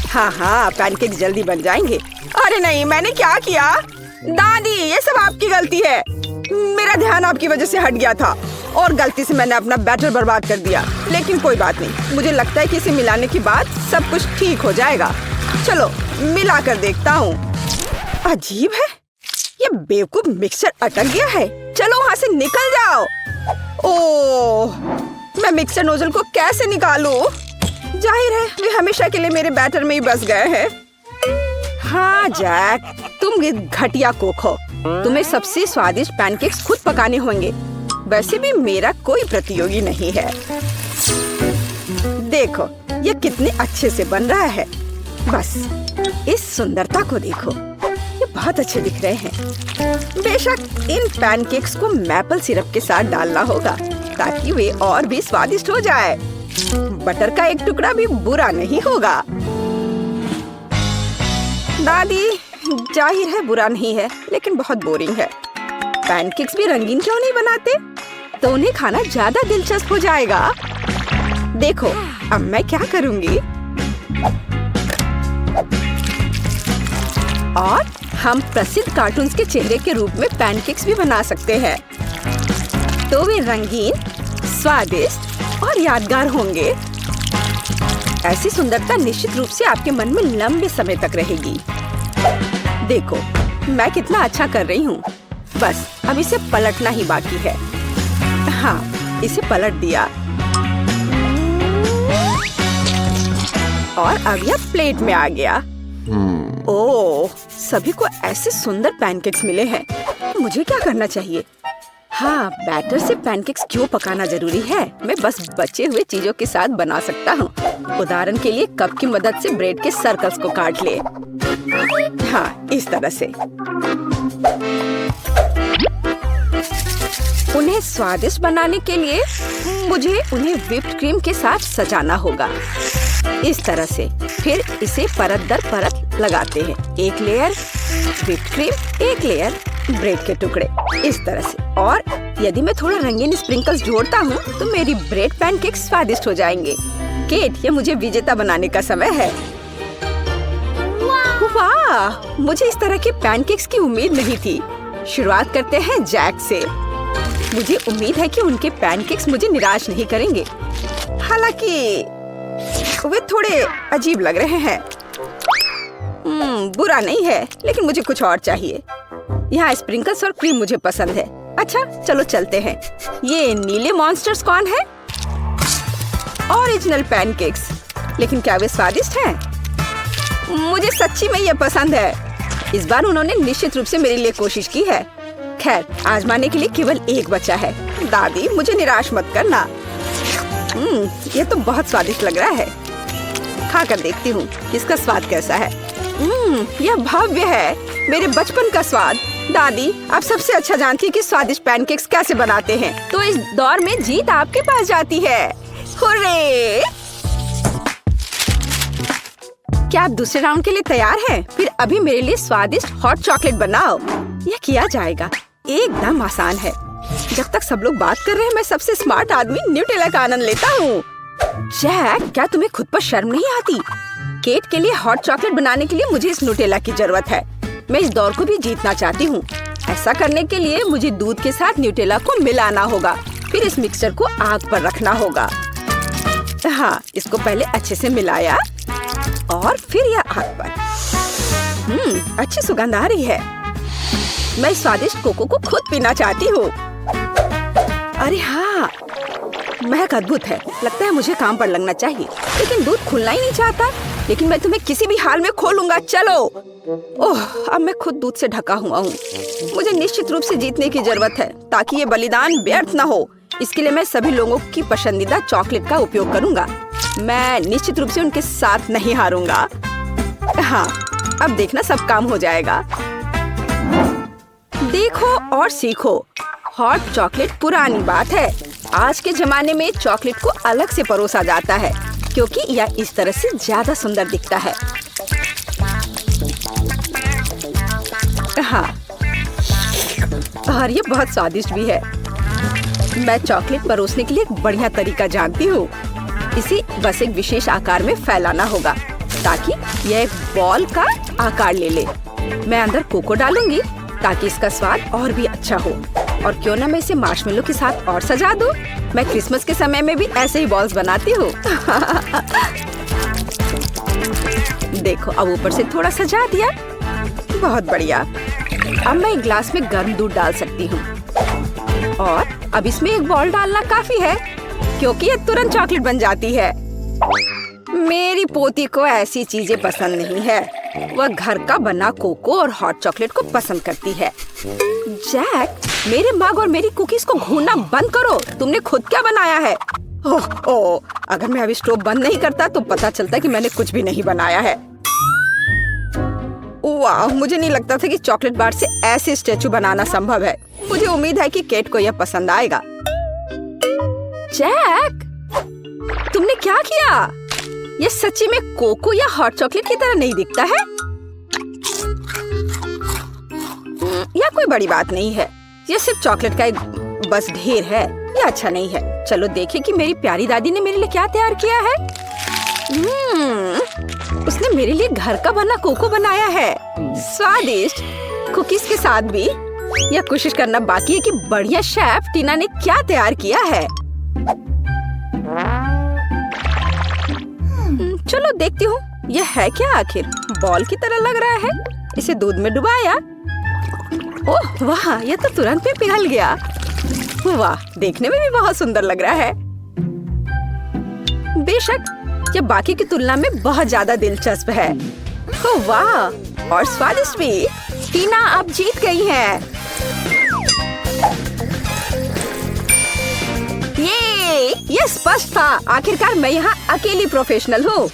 हाँ, पैनकेक जल्दी बन जाएंगे। अरे नहीं, मैंने क्या किया? दादी, ये सब आपकी गलती है। मेरा ध्यान आपकी वजह से हट गया था और गलती से मैंने अपना बैटर बर्बाद कर दिया। लेकिन कोई बात नहीं, मुझे लगता है कि इसे मिलाने के बाद सब कुछ ठीक हो जाएगा। चलो मिला कर देखता हूँ। अजीब है, ये बेवकूफ मिक्सर अटक गया है। चलो वहाँ से निकल जाओ। ओह, मैं मिक्सर नोजल को कैसे निकालूं? जाहिर है वे हमेशा के लिए मेरे बैटर में ही बस गए हैं। हाँ जैक, तुम घटिया कुक हो। तुम्हें सबसे स्वादिष्ट पैनकेक्स खुद पकाने होंगे। वैसे भी मेरा कोई प्रतियोगी नहीं है। देखो ये कितने अच्छे से बन रहा है। बस इस सुंदरता को देखो, ये बहुत अच्छे दिख रहे हैं। बेशक इन पैनकेक्स को मैपल सिरप के साथ डालना होगा ताकि वे और भी स्वादिष्ट हो जाए। बटर का एक टुकड़ा भी बुरा नहीं होगा। दादी, जाहिर है बुरा नहीं है, लेकिन बहुत बोरिंग है। पैनकेक्स भी रंगीन क्यों नहीं बनाते? तो उन्हें खाना ज्यादा दिलचस्प हो जाएगा। देखो अब मैं क्या करूंगी। और हम प्रसिद्ध कार्टून्स के चेहरे के रूप में पैनकेक्स भी बना सकते हैं। तो वे रंगीन, स्वादिष्ट और यादगार होंगे। ऐसी सुंदरता निश्चित रूप से आपके मन में लंबे समय तक रहेगी। देखो मैं कितना अच्छा कर रही हूँ। बस अब इसे पलटना ही बाकी है। हाँ, इसे पलट दिया और अब यह प्लेट में आ गया। ओह, सभी को ऐसे सुंदर पैनकेक्स मिले हैं। मुझे क्या करना चाहिए? हाँ, बैटर से पैनकेक्स क्यों पकाना जरूरी है? मैं बस बचे हुए चीजों के साथ बना सकता हूँ। उदाहरण के लिए कप की मदद से ब्रेड के सर्कल्स को काट ले। हाँ, इस तरह से। उन्हें स्वादिष्ट बनाने के लिए मुझे उन्हें व्हिप्ड क्रीम के साथ सजाना होगा। इस तरह से। फिर इसे परत दर परत लगाते हैं। एक लेयर व्हिप्ड क्रीम, एक लेयर ब्रेड के टुकड़े, इस तरह से। और यदि मैं थोड़ा रंगीन स्प्रिंकल्स जोड़ता हूँ तो मेरी ब्रेड पैनकेक्स स्वादिष्ट हो जाएंगे। केट, ये मुझे विजेता बनाने का समय है। वाह, मुझे इस तरह के पैनकेक्स की उम्मीद नहीं थी। शुरुआत करते हैं जैक से। मुझे उम्मीद है कि उनके पैनकेक्स मुझे निराश नहीं करेंगे। हालांकि वे थोड़े अजीब लग रहे हैं। बुरा नहीं है, लेकिन मुझे कुछ और चाहिए। यहाँ स्प्रिंकल्स और क्रीम मुझे पसंद है। अच्छा, चलो चलते हैं। ये नीले मॉन्स्टर्स कौन है? Original pancakes. लेकिन क्या वे स्वादिष्ट हैं? मुझे सच्ची में ये पसंद है। इस बार उन्होंने निश्चित रूप से मेरे लिए कोशिश की है। खैर, आजमाने के लिए केवल एक बचा है। दादी, मुझे निराश मत करना। ये तो बहुत स्वादिष्ट लग रहा है। खाकर देखती हूँ इसका स्वाद कैसा है। यह भव्य है, मेरे बचपन का स्वाद। दादी, आप सबसे अच्छा जानती हैं कि स्वादिष्ट पैनकेक्स कैसे बनाते हैं। तो इस दौर में जीत आपके पास जाती है। हुर्रे! क्या आप दूसरे राउंड के लिए तैयार हैं? फिर अभी मेरे लिए स्वादिष्ट हॉट चॉकलेट बनाओ। यह किया जाएगा, एकदम आसान है। जब तक सब लोग बात कर रहे हैं, मैं सबसे स्मार्ट आदमी न्यूटेला का आनंद लेता हूँ। जैक, क्या तुम्हें खुद पर शर्म नहीं आती? केट के लिए हॉट चॉकलेट बनाने के लिए मुझे इस न्यूटेला की जरूरत है। मैं इस दौर को भी जीतना चाहती हूँ। ऐसा करने के लिए मुझे दूध के साथ न्यूटेला को मिलाना होगा। फिर इस मिक्सचर को आग पर रखना होगा। हाँ, इसको पहले अच्छे से मिलाया और फिर यह आग पर। अच्छी सुगंध आ रही है। मैं स्वादिष्ट कोको को खुद पीना चाहती हूँ। अरे हाँ, महक अद्भुत है। लगता है मुझे काम पर लगना चाहिए, लेकिन दूध खुलना ही नहीं चाहता। लेकिन मैं तुम्हें किसी भी हाल में खोलूंगा। चलो। ओह, अब मैं खुद दूध से ढका हुआ हूँ। मुझे निश्चित रूप से जीतने की जरूरत है ताकि ये बलिदान व्यर्थ न हो। इसके लिए मैं सभी लोगों की पसंदीदा चॉकलेट का उपयोग करूंगा। मैं निश्चित रूप से उनके साथ नहीं हारूंगा। हाँ, अब देखना सब काम हो जाएगा। देखो और सीखो। हॉट चॉकलेट पुरानी बात है। आज के जमाने में चॉकलेट को अलग से परोसा जाता है क्योंकि यह इस तरह से ज्यादा सुंदर दिखता है। हाँ, और ये बहुत स्वादिष्ट भी है। मैं चॉकलेट परोसने के लिए एक बढ़िया तरीका जानती हूँ। इसे बस एक विशेष आकार में फैलाना होगा ताकि यह एक बॉल का आकार ले ले। मैं अंदर कोको डालूंगी ताकि इसका स्वाद और भी अच्छा हो। और क्यों ना मैं इसे मार्शमेलो के साथ और सजा दूं। मैं क्रिसमस के समय में भी ऐसे ही बॉल्स बनाती हूँ। देखो, अब ऊपर से थोड़ा सजा दिया। बहुत बढ़िया। अब मैं एक ग्लास में गर्म दूध डाल सकती हूँ और अब इसमें एक बॉल डालना काफी है क्योंकि ये तुरंत चॉकलेट बन जाती है। मेरी पोती को ऐसी चीजें पसंद नहीं है। वह घर का बना कोको और हॉट चॉकलेट को पसंद करती है। जैक, मेरे मग और मेरी कुकीज को घूरना बंद करो। तुमने खुद क्या बनाया है? ओह, अगर मैं अभी स्टोव बंद नहीं करता तो पता चलता कि मैंने कुछ भी नहीं बनाया है। वाह, मुझे नहीं लगता था कि चॉकलेट बार से ऐसे स्टैचू बनाना संभव है। मुझे उम्मीद है कि केट को यह पसंद आएगा। जैक, तुमने क्या किया? यह सच्ची में कोको या हॉट चॉकलेट की तरह नहीं दिखता है। यह कोई बड़ी बात नहीं है। यह सिर्फ चॉकलेट का एक बस ढेर है। यह अच्छा नहीं है। चलो देखें कि मेरी प्यारी दादी ने मेरे लिए क्या तैयार किया है। उसने मेरे लिए घर का बना कोको बनाया है। स्वादिष्ट कुकीज के साथ भी। यह कोशिश करना बाकी है कि बढ़िया शेफ टीना ने क्या तैयार किया है। चलो देखती हूँ यह है क्या। आखिर बॉल की तरह लग रहा है। इसे दूध में डुबाया। ओह वाह, यह तो तुरंत में पिघल गया। वाह, देखने में भी बहुत सुंदर लग रहा है। बेशक यह बाकी की तुलना में बहुत ज्यादा दिलचस्प है। ओह वाह, और स्वादिष्ट भी। टीना आप जीत गई हैं। ये स्पष्ट था। आखिरकार मैं यहाँ अकेली प्रोफेशनल हूँ।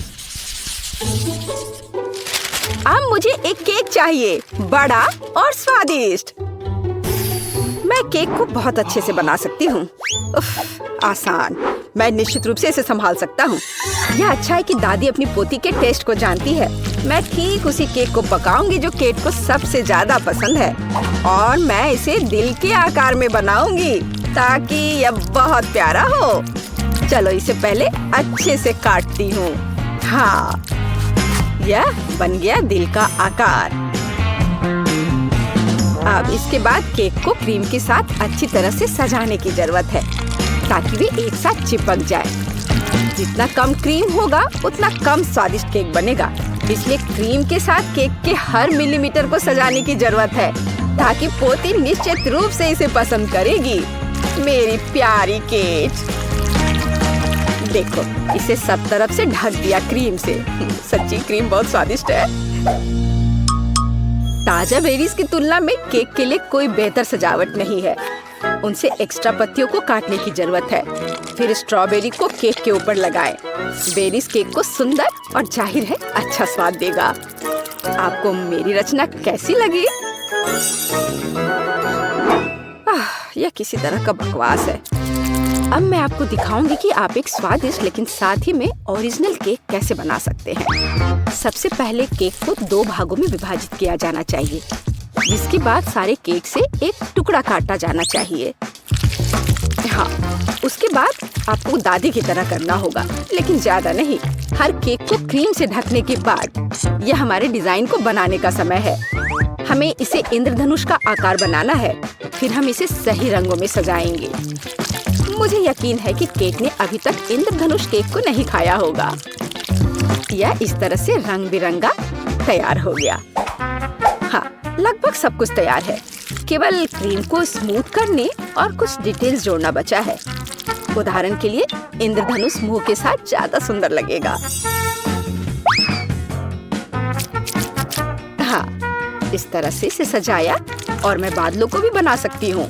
अब मुझे एक केक चाहिए, बड़ा और स्वादिष्ट। मैं केक को बहुत अच्छे से बना सकती हूँ। आसान। मैं निश्चित रूप से इसे संभाल सकता हूँ। यह अच्छा है कि दादी अपनी पोती के टेस्ट को जानती है। मैं ठीक उसी केक को पकाऊंगी जो केट को सबसे ज्यादा पसंद है, और मैं इसे दिल के आकार में बनाऊंगी ताकि यह बहुत प्यारा हो। चलो इसे पहले अच्छे से काटती हूँ। हाँ, यह बन गया दिल का आकार। अब इसके बाद केक को क्रीम के साथ अच्छी तरह से सजाने की जरूरत है ताकि वे एक साथ चिपक जाए। जितना कम क्रीम होगा उतना कम स्वादिष्ट केक बनेगा। इसलिए क्रीम के साथ केक के हर मिलीमीटर को सजाने की जरूरत है ताकि पोती निश्चित रूप से इसे पसंद करेगी। मेरी प्यारी केट, देखो इसे सब तरफ से ढक दिया क्रीम से। सच्ची क्रीम बहुत स्वादिष्ट है। ताजा बेरीज की तुलना में केक के लिए कोई बेहतर सजावट नहीं है। उनसे एक्स्ट्रा पत्तियों को काटने की जरूरत है। फिर स्ट्रॉबेरी को केक के ऊपर लगाएं। बेरीज केक को सुंदर और जाहिर है अच्छा स्वाद देगा। आपको मेरी रचना कैसी लगी? यह किसी तरह का बकवास है। अब मैं आपको दिखाऊंगी कि आप एक स्वादिष्ट लेकिन साथ ही में ओरिजिनल केक कैसे बना सकते हैं। सबसे पहले केक को 2 भागों में विभाजित किया जाना चाहिए, जिसके बाद सारे केक से एक टुकड़ा काटा जाना चाहिए। हाँ, उसके बाद आपको दादी की तरह करना होगा, लेकिन ज्यादा नहीं। हर केक को क्रीम से ढकने के बाद यह हमारे डिजाइन को बनाने का समय है। हमें इसे इंद्रधनुष का आकार बनाना है। फिर हम इसे सही रंगों में सजाएंगे। मुझे यकीन है कि केक ने अभी तक इंद्रधनुष केक को नहीं खाया होगा। यह इस तरह से रंग बिरंगा तैयार हो गया। हाँ, लगभग सब कुछ तैयार है। केवल क्रीम को स्मूथ करने और कुछ डिटेल्स जोड़ना बचा है। उदाहरण के लिए इंद्रधनुष मुंह के साथ ज्यादा सुंदर लगेगा। हाँ, इस तरह से इसे सजाया और मैं बादलों को भी बना सकती हूँ।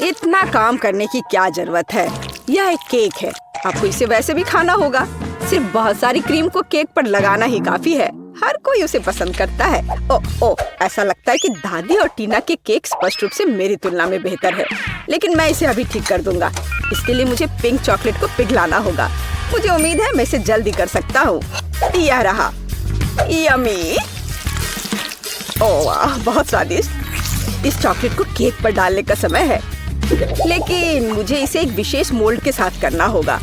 इतना काम करने की क्या जरूरत है? यह एक केक है, आपको इसे वैसे भी खाना होगा। सिर्फ बहुत सारी क्रीम को केक पर लगाना ही काफी है। हर कोई उसे पसंद करता है। ओ, ऐसा लगता है कि दादी और टीना के केक स्पष्ट रूप से मेरी तुलना में बेहतर है, लेकिन मैं इसे अभी ठीक कर दूंगा। इसके लिए मुझे पिंक चॉकलेट को पिघलाना होगा। मुझे उम्मीद है मैं इसे जल्दी कर सकता हूँ। यह रहा, यम्मी। ओह वाह, बहुत स्वादिष्ट। इस चॉकलेट को केक पर डालने का समय है, लेकिन मुझे इसे एक विशेष मोल्ड के साथ करना होगा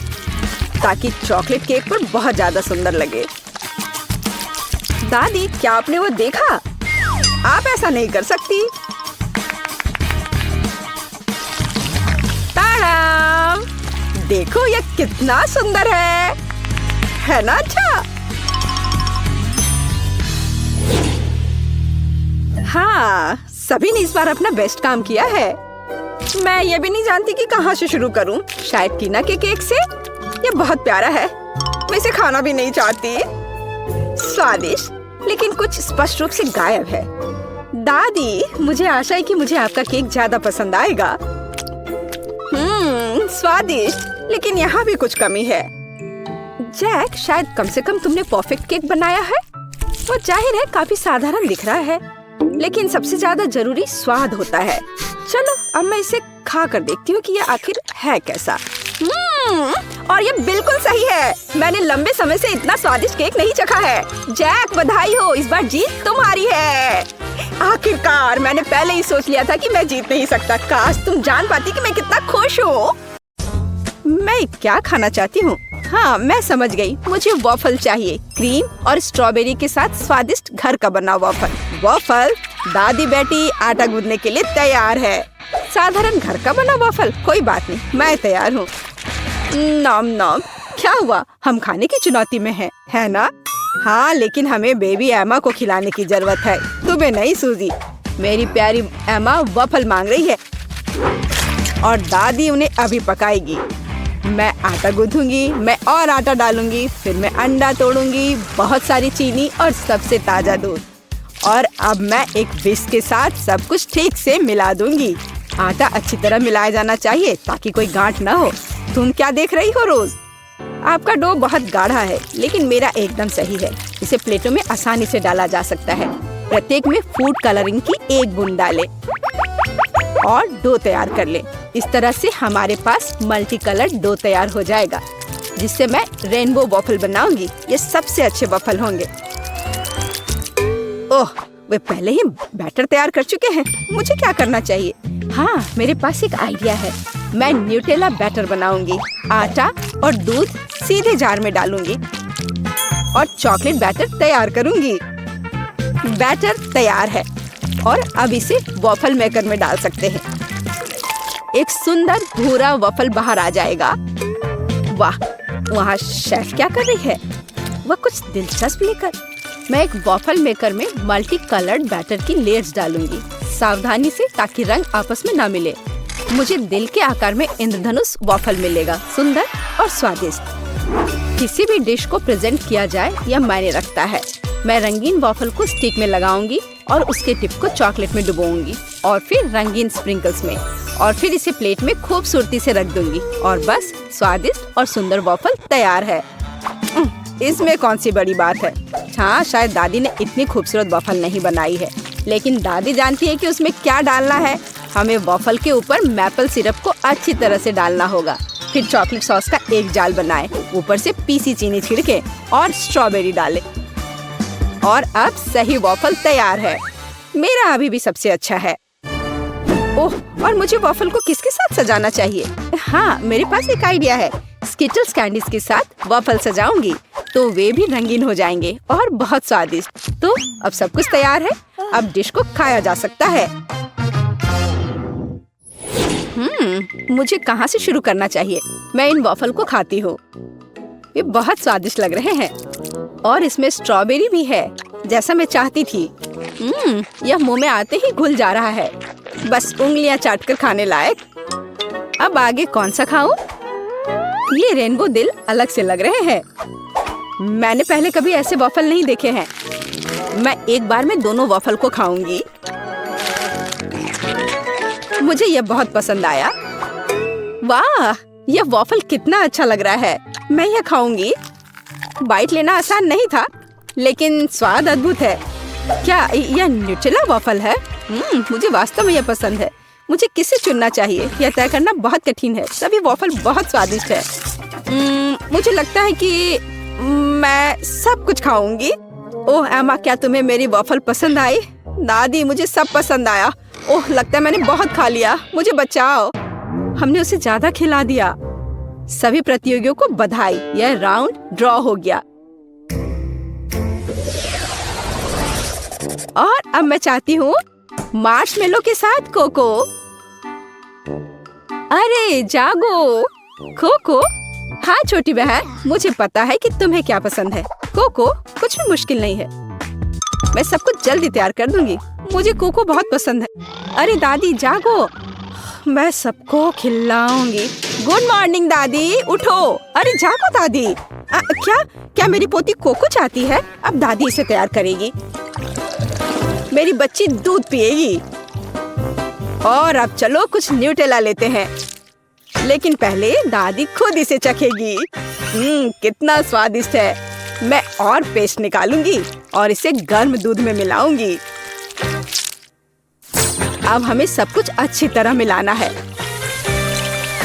ताकि चॉकलेट केक पर बहुत ज्यादा सुंदर लगे। दादी, क्या आपने वो देखा? आप ऐसा नहीं कर सकती। ताड़ाम! देखो यह कितना सुंदर है ना? अच्छा, हाँ, सभी ने इस बार अपना बेस्ट काम किया है। मैं ये भी नहीं जानती कि कहाँ से शुरू करूँ। शायद टीना के केक से। ये बहुत प्यारा है, मैं इसे खाना भी नहीं चाहती। स्वादिष्ट, लेकिन कुछ स्पष्ट रूप से गायब है। दादी, मुझे आशा है कि मुझे आपका केक ज्यादा पसंद आएगा। स्वादिष्ट, लेकिन यहाँ भी कुछ कमी है। जैक, शायद कम से कम तुमने परफेक्ट केक बनाया है। वो जाहिर है काफी साधारण दिख रहा है, लेकिन सबसे ज्यादा जरूरी स्वाद होता है। चलो अब मैं इसे खा कर देखती हूँ कि यह आखिर है कैसा। और ये बिल्कुल सही है। मैंने लंबे समय से इतना स्वादिष्ट केक नहीं चखा है। जैक, बधाई हो, इस बार जीत तुम्हारी है। आखिरकार, मैंने पहले ही सोच लिया था कि मैं जीत नहीं सकता। काश तुम जान पाती कि मैं कितना खुश हूँ। मैं क्या खाना चाहती हूँ? हाँ, मैं समझ गई। मुझे वॉफल चाहिए, क्रीम और स्ट्रॉबेरी के साथ स्वादिष्ट घर का बना वॉफल। दादी बेटी आटा गूंदने के लिए तैयार है। साधारण घर का बना वॉफल, कोई बात नहीं, मैं तैयार हूँ। नॉम नॉम, क्या हुआ? हम खाने की चुनौती में हैं, है ना? हाँ, लेकिन हमें बेबी एमा को खिलाने की जरूरत है। तुम्हें नहीं सूजी? मेरी प्यारी एमा वॉफल मांग रही है और दादी उन्हें अभी पकाएगी। मैं आटा गूंथूंगी, मैं और आटा डालूंगी, फिर मैं अंडा तोड़ूंगी, बहुत सारी चीनी और सबसे ताजा दूध, और अब मैं एक विस्क के साथ सब कुछ ठीक से मिला दूंगी। आटा अच्छी तरह मिलाया जाना चाहिए ताकि कोई गांठ न हो। तुम क्या देख रही हो रोज? आपका डो बहुत गाढ़ा है, लेकिन मेरा एकदम सही है। इसे प्लेटों में आसानी से डाला जा सकता है। प्रत्येक में फूड कलरिंग की 1 बूंद डालें। और डो तैयार कर लें। इस तरह से हमारे पास मल्टी कलर डो तैयार हो जाएगा, जिससे मैं रेनबो वॉफल बनाऊंगी। ये सबसे अच्छे वॉफल होंगे। ओह, वे पहले ही बैटर तैयार कर चुके हैं। मुझे क्या करना चाहिए? हाँ, मेरे पास एक आइडिया है। मैं न्यूटेला बैटर बनाऊंगी। आटा और दूध सीधे जार में डालूंगी और चॉकलेट बैटर तैयार करूंगी। बैटर तैयार है और अब इसे वॉफल मेकर में डाल सकते हैं। एक सुंदर भूरा वॉफल बाहर आ जाएगा। वाह, वहाँ शेफ क्या कर रही है? वह कुछ दिलचस्प लेकर। मैं एक वॉफल मेकर में मल्टी कलर्ड बैटर की लेयर्स डालूंगी, सावधानी से, ताकि रंग आपस में ना मिले। मुझे दिल के आकार में इंद्रधनुष वॉफल मिलेगा, सुंदर और स्वादिष्ट। किसी भी डिश को प्रेजेंट किया जाए यह मायने रखता है। मैं रंगीन वॉफल को स्टिक में लगाऊंगी और उसके टिप को चॉकलेट में डुबोऊंगी और फिर रंगीन स्प्रिंकल्स में, और फिर इसे प्लेट में खूबसूरती से रख दूंगी और बस स्वादिष्ट और सुंदर वॉफल तैयार है। इसमें कौन सी बड़ी बात है? हाँ, शायद दादी ने इतनी खूबसूरत वॉफल नहीं बनाई है, लेकिन दादी जानती है कि उसमें क्या डालना है। हमें वॉफल के ऊपर मैपल सिरप को अच्छी तरह से डालना होगा, फिर चॉकलेट सॉस का एक जाल बनाएं, ऊपर से पीसी चीनी छिड़के और स्ट्रॉबेरी डालें। और अब सही वॉफल तैयार है। मेरा अभी भी सबसे अच्छा है। ओह, और मुझे वॉफल को किसके साथ सजाना चाहिए? हाँ, मेरे पास एक आइडिया है। स्किटल्स कैंडीज के साथ वॉफल सजाऊंगी तो वे भी रंगीन हो जाएंगे और बहुत स्वादिष्ट। तो अब सब कुछ तैयार है। अब डिश को खाया जा सकता है। मुझे कहाँ से शुरू करना चाहिए? मैं इन वॉफल को खाती हूँ। ये बहुत स्वादिष्ट लग रहे हैं और इसमें स्ट्रॉबेरी भी है, जैसा मैं चाहती थी। यह मुंह में आते ही घुल जा रहा है, बस उंगलियां चाटकर खाने लायक। अब आगे कौन सा खाऊं? ये रेनबो दिल अलग से लग रहे हैं। मैंने पहले कभी ऐसे वॉफल नहीं देखे हैं। मैं एक बार में दोनों वॉफल को खाऊंगी। मुझे यह बहुत पसंद आया। वाह, यह वॉफल कितना अच्छा लग रहा है। मैं यह खाऊंगी। बाइट लेना आसान नहीं था, लेकिन स्वाद अद्भुत है। क्या यह न्यूटेला वॉफल है? मुझे वास्तव में यह पसंद है। मुझे किसे चुनना चाहिए, यह तय करना बहुत कठिन है। सभी वॉफल बहुत स्वादिष्ट है। मुझे लगता है कि मैं सब कुछ खाऊंगी। ओह एमा, क्या तुम्हें मेरी वॉफल पसंद आई? दादी, मुझे सब पसंद आया। ओह, लगता है मैंने बहुत खा लिया। मुझे बचाओ। हमने उसे ज्यादा खिला दिया। सभी प्रतियोगियों को बधाई, यह राउंड ड्रॉ हो गया। और अब मैं चाहती हूँ मार्शमेलो के साथ कोको। अरे जागो कोको। हाँ छोटी बहन, मुझे पता है कि तुम्हें क्या पसंद है। कोको कुछ भी मुश्किल नहीं है। मैं सब कुछ जल्दी तैयार कर दूंगी। मुझे कोको बहुत पसंद है। अरे दादी जागो, मैं सबको खिलाऊंगी। गुड मॉर्निंग दादी, उठो। अरे जागो दादी। क्या मेरी पोती कोको चाहती है? अब दादी इसे तैयार करेगी। मेरी बच्ची दूध पिएगी। और अब चलो कुछ न्यूटेला लेते हैं, लेकिन पहले दादी खुद इसे चखेगी। कितना स्वादिष्ट है। मैं और पेस्ट निकालूंगी और इसे गर्म दूध में मिलाऊंगी। अब हमें सब कुछ अच्छी तरह मिलाना है।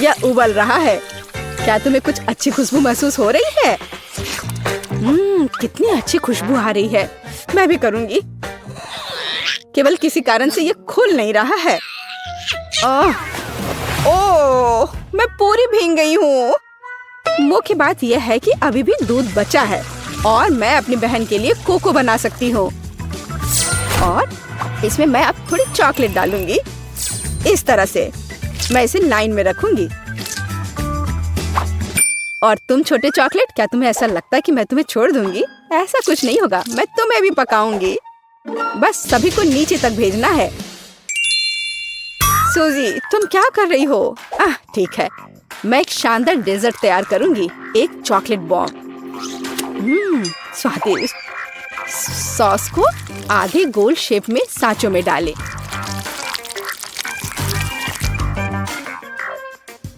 यह उबल रहा है। क्या तुम्हें कुछ अच्छी खुशबू महसूस हो रही है? कितनी अच्छी खुशबू आ रही है। मैं भी करूंगी। केवल किसी कारण से ये खुल नहीं रहा है। ओह, मैं पूरी भीग गई हूँ। मुख्य बात यह है कि अभी भी दूध बचा है और मैं अपनी बहन के लिए कोको बना सकती हूँ। और इसमें मैं अब थोड़ी चॉकलेट डालूंगी। इस तरह से मैं इसे लाइन में रखूंगी। और तुम छोटे चॉकलेट, क्या तुम्हें ऐसा लगता है कि मैं तुम्हें छोड़ दूंगी? ऐसा कुछ नहीं होगा। मैं तुम्हें भी पकाऊंगी। बस सभी को नीचे तक भेजना है। सूजी, तुम क्या कर रही हो? ठीक है, मैं एक शानदार डेजर्ट तैयार करूंगी। एक चॉकलेट बॉम्ब। स्वादिष्ट। सॉस को आधे गोल शेप में सांचों में डालें।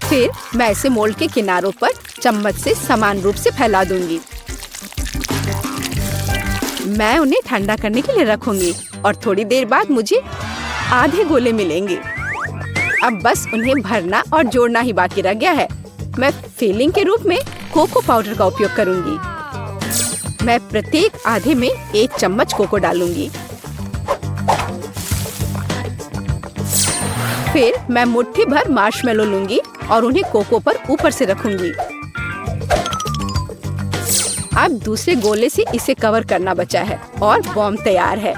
फिर मैं इसे मोल्ड के किनारों पर चम्मच से समान रूप से फैला दूंगी। मैं उन्हें ठंडा करने के लिए रखूंगी और थोड़ी देर बाद मुझे आधे गोले मिलेंगे। अब बस उन्हें भरना और जोड़ना ही बाकी रह गया है। मैं फिलिंग के रूप में कोको पाउडर का उपयोग करूंगी। मैं प्रत्येक आधे में 1 चम्मच कोको डालूंगी। फिर मैं मुट्ठी भर मार्शमेलो लूंगी और उन्हें कोको पर ऊपर से रखूंगी। अब दूसरे गोले से इसे कवर करना बचा है और बॉम्ब तैयार है।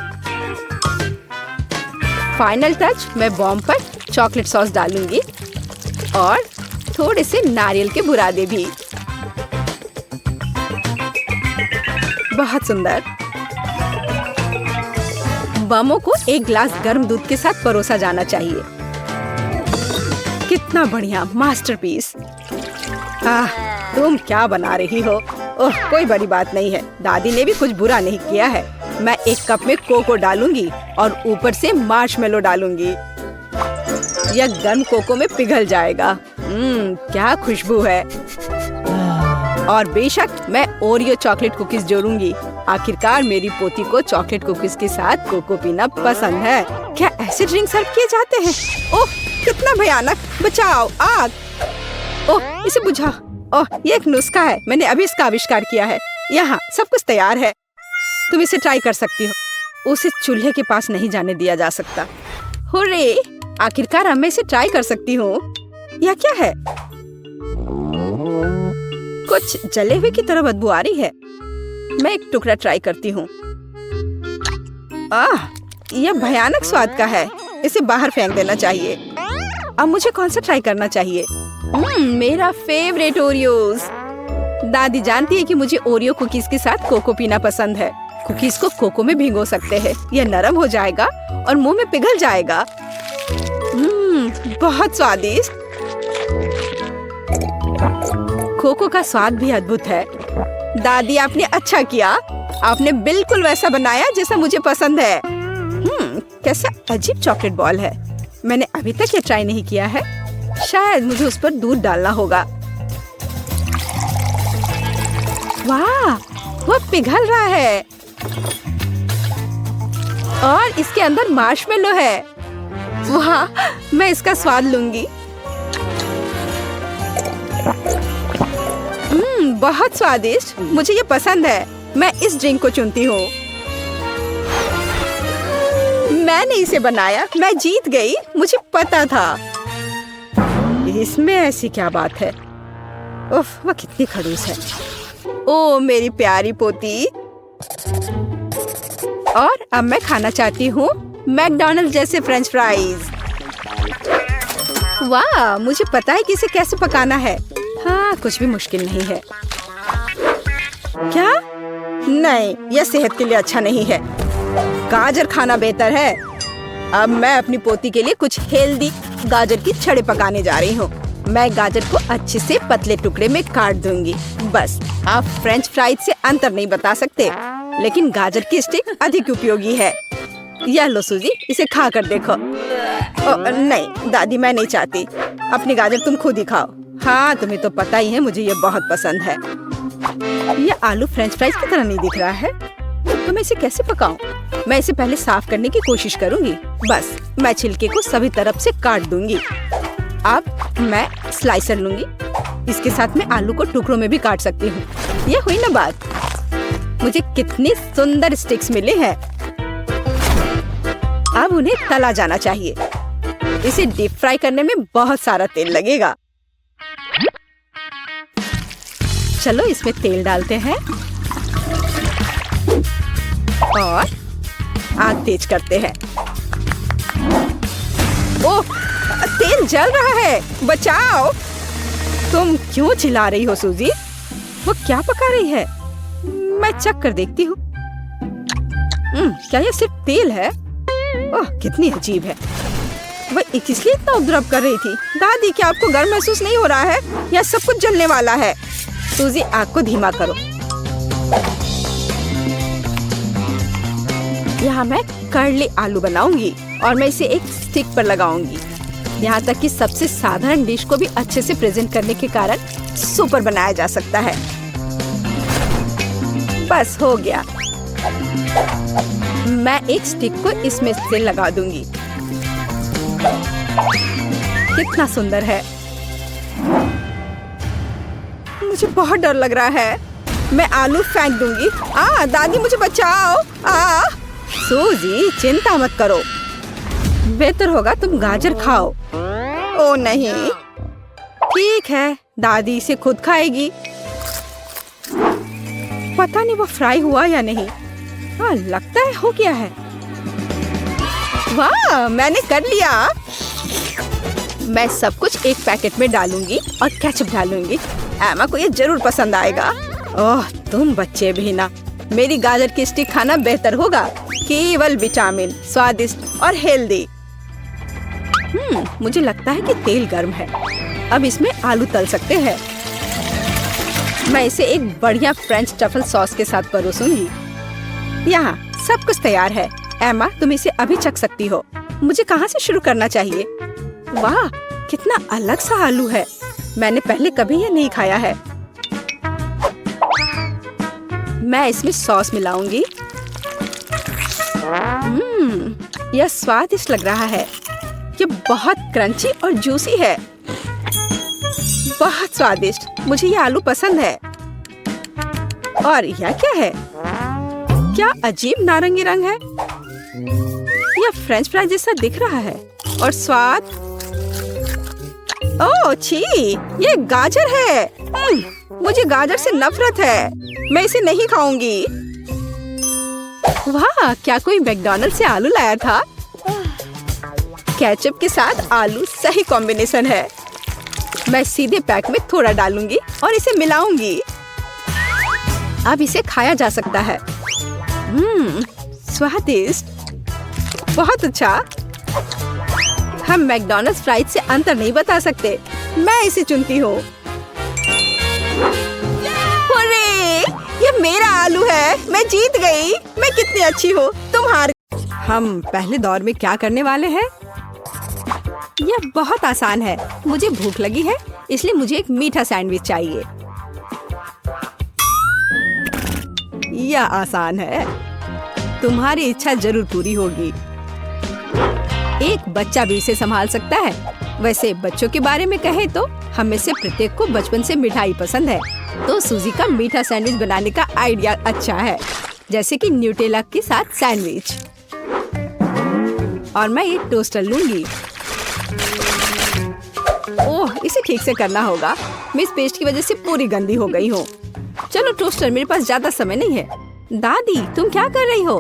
फाइनल टच, मैं बॉम्ब पर चॉकलेट सॉस डालूंगी और थोड़े से नारियल के बुरादे भी। बहुत सुंदर। बमों को 1 गिलास गर्म दूध के साथ परोसा जाना चाहिए। कितना बढ़िया मास्टरपीस। तुम क्या बना रही हो? ओह, कोई बड़ी बात नहीं है। दादी ने भी कुछ बुरा नहीं किया है। मैं 1 कप में कोको डालूंगी और ऊपर से मार्शमेलो डालूंगी। यह गर्म कोको में पिघल जाएगा। क्या खुशबू है। और बेशक मैं ओरियो चॉकलेट कुकीज जोड़ूंगी। आखिरकार मेरी पोती को चॉकलेट कुकीज के साथ कोको पीना पसंद है। क्या ऐसे ड्रिंक सर्व किए जाते हैं? ओह, कितना भयानक। बचाओ, आग। ओह, इसे बुझा। ओह, ये एक नुस्खा है। मैंने अभी इसका आविष्कार किया है। यहाँ सब कुछ तैयार है। तुम इसे ट्राई कर सकती हो। उसे चूल्हे के पास नहीं जाने दिया जा सकता। हुर्रे! आखिरकार मैं इसे ट्राई कर सकती हूँ। यह क्या है? कुछ जले हुए की तरह बदबू आ रही है। मैं एक टुकड़ा ट्राई करती हूँ। यह भयानक स्वाद का है। इसे बाहर फेंक देना चाहिए। अब मुझे कौन सा ट्राई करना चाहिए? मेरा फेवरेट ओरियोज। दादी जानती है कि मुझे ओरियो कुकीज के साथ कोको पीना पसंद है। कुकीज को कोको में भिगो सकते हैं। यह नरम हो जाएगा और मुंह में पिघल जाएगा। बहुत स्वादिष्ट। कोको का स्वाद भी अद्भुत है। दादी, आपने अच्छा किया। आपने बिल्कुल वैसा बनाया जैसा मुझे पसंद है। कैसा अजीब चॉकलेट बॉल है। मैंने अभी तक ये ट्राई नहीं किया है। शायद मुझे उस पर दूध डालना होगा। वाह, वो पिघल रहा है और इसके अंदर मार्शमेलो है। वाह, मैं इसका स्वाद लूंगी। बहुत स्वादिष्ट। मुझे ये पसंद है। मैं इस ड्रिंक को चुनती हूँ। मैंने इसे बनाया। मैं जीत गई। मुझे पता था। इसमें ऐसी क्या बात है? उफ, वह कितनी खड़ूस है। ओ मेरी प्यारी पोती। और अब मैं खाना चाहती हूँ मैकडॉनल्ड्स जैसे फ्रेंच फ्राइज। वाह, मुझे पता है कि इसे कैसे पकाना है। हाँ, कुछ भी मुश्किल नहीं है। क्या? नहीं, यह सेहत के लिए अच्छा नहीं है। गाजर खाना बेहतर है। अब मैं अपनी पोती के लिए कुछ हेल्दी गाजर की छड़े पकाने जा रही हूँ। मैं गाजर को अच्छे से पतले टुकड़े में काट दूंगी। बस, आप फ्रेंच फ्राइज से अंतर नहीं बता सकते, लेकिन गाजर की स्टिक अधिक उपयोगी है। यह लो सूजी, इसे खा कर देखो। नहीं दादी, मैं नहीं चाहती। अपनी गाजर तुम खुद ही खाओ। हाँ, तुम्हें तो पता ही है मुझे ये बहुत पसंद है। यह आलू फ्रेंच फ्राइज की तरह नहीं दिख रहा है, तो मैं इसे कैसे पकाऊं? मैं इसे पहले साफ करने की कोशिश करूंगी। बस, मैं छिलके को सभी तरफ से काट दूंगी। अब मैं स्लाइसर लूंगी। इसके साथ मैं आलू को टुकड़ों में भी काट सकती हूँ। ये हुई ना बात। मुझे कितनी सुंदर स्टिक्स मिले हैं। अब उन्हें तला जाना चाहिए। इसे डीप फ्राई करने में बहुत सारा तेल लगेगा। चलो इसमें तेल डालते हैं और आग तेज करते हैं। ओह, तेल जल रहा है। बचाओ। तुम क्यों चिल्ला रही हो सूजी? वो क्या पका रही है? मैं चख कर देखती हूँ। क्या ये सिर्फ तेल है? ओह, कितनी अजीब है। वह इसलिए इतना उपद्रव कर रही थी। दादी, क्या आपको गर्म महसूस नहीं हो रहा है? यह सब कुछ जलने वाला है। सूजी, आग को धीमा करो। यहाँ मैं कर्ली आलू बनाऊंगी और मैं इसे एक स्टिक पर लगाऊंगी। यहाँ तक कि सबसे साधारण डिश को भी अच्छे से प्रेजेंट करने के कारण सुपर बनाया जा सकता है। बस हो गया। मैं एक स्टिक को इसमें से लगा दूंगी। कितना सुंदर है। मुझे बहुत डर लग रहा है। मैं आलू फेंक दूंगी। दादी मुझे बचाओ। सूजी चिंता मत करो, बेहतर होगा तुम गाजर खाओ। ओ नहीं, ठीक है, दादी इसे खुद खाएगी। पता नहीं वो फ्राई हुआ या नहीं। लगता है हो गया है। वाह, मैंने कर लिया। मैं सब कुछ एक पैकेट में डालूंगी और केचप डालूंगी। एमा को ये जरूर पसंद आएगा। ओह, तुम बच्चे भी ना। मेरी गाजर की स्टिक खाना बेहतर होगा। केवल विटामिन, स्वादिष्ट और हेल्दी। मुझे लगता है कि तेल गर्म है। अब इसमें आलू तल सकते हैं। मैं इसे एक बढ़िया फ्रेंच ट्रफल सॉस के साथ परोसूंगी। यहाँ सब कुछ तैयार है। एमा, तुम इसे अभी चख सकती हो। मुझे कहाँ से शुरू करना चाहिए? वाह, कितना अलग सा आलू है। मैंने पहले कभी ये नहीं खाया है। मैं इसमें सॉस मिलाऊंगी। यह स्वादिष्ट लग रहा है। ये बहुत क्रंची और जूसी है। बहुत स्वादिष्ट। मुझे ये आलू पसंद है। और यह क्या है? क्या अजीब नारंगी रंग है। यह फ्रेंच फ्राई जैसा दिख रहा है। और स्वाद, ओह छी, ये गाजर है। मुझे गाजर से नफरत है। मैं इसे नहीं खाऊंगी। वाह, क्या कोई मैकडॉनल्ड से आलू लाया था? केचप के साथ आलू सही कॉम्बिनेशन है। मैं सीधे पैक में थोड़ा डालूंगी और इसे मिलाऊंगी। अब इसे खाया जा सकता है। स्वादिष्ट, बहुत अच्छा। हम मैकडॉनल्ड्स फ्राइज से अंतर नहीं बता सकते। मैं इसे चुनती हूँ। अरे, ये मेरा आलू है। मैं जीत गई। मैं कितनी अच्छी हूँ। तुम हार। हम पहले दौर में क्या करने वाले हैं? यह बहुत आसान है। मुझे भूख लगी है, इसलिए मुझे एक मीठा सैंडविच चाहिए। यह आसान है। तुम्हारी इच्छा जरूर पूरी होगी। एक बच्चा भी इसे संभाल सकता है। वैसे बच्चों के बारे में कहें तो हम में से प्रत्येक को बचपन से मिठाई पसंद है। तो सूजी का मीठा सैंडविच बनाने का आइडिया अच्छा है, जैसे कि न्यूटेला के साथ सैंडविच। और मैं एक टोस्टर लूंगी। ओह, इसे ठीक से करना होगा। मैं इस पेस्ट की वजह से पूरी गंदी हो गई हूँ। चलो टोस्टर, मेरे पास ज्यादा समय नहीं है। दादी, तुम क्या कर रही हो?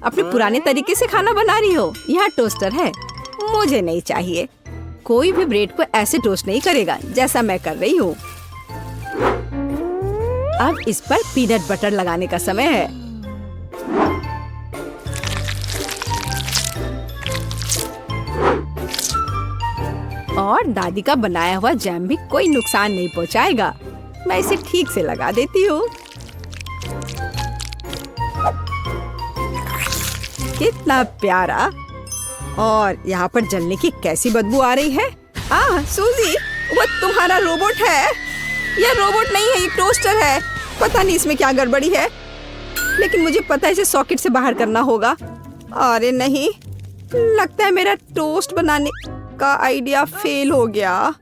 अपने पुराने तरीके से खाना बना रही हो। यहाँ टोस्टर है। मुझे नहीं चाहिए। कोई भी ब्रेड को ऐसे टोस्ट नहीं करेगा जैसा मैं कर रही हूँ। अब इस पर पीनट बटर लगाने का समय है। और दादी का बनाया हुआ जैम भी कोई नुकसान नहीं पहुँचाएगा। मैं इसे ठीक से लगा देती हूँ। कितना प्यारा। और यहाँ पर जलने की कैसी बदबू आ रही है। सूजी, वो तुम्हारा रोबोट है। यह रोबोट नहीं है, ये टोस्टर है। पता नहीं इसमें क्या गड़बड़ी है, लेकिन मुझे पता है इसे सॉकेट से बाहर करना होगा। अरे नहीं, लगता है मेरा टोस्ट बनाने का आइडिया फेल हो गया।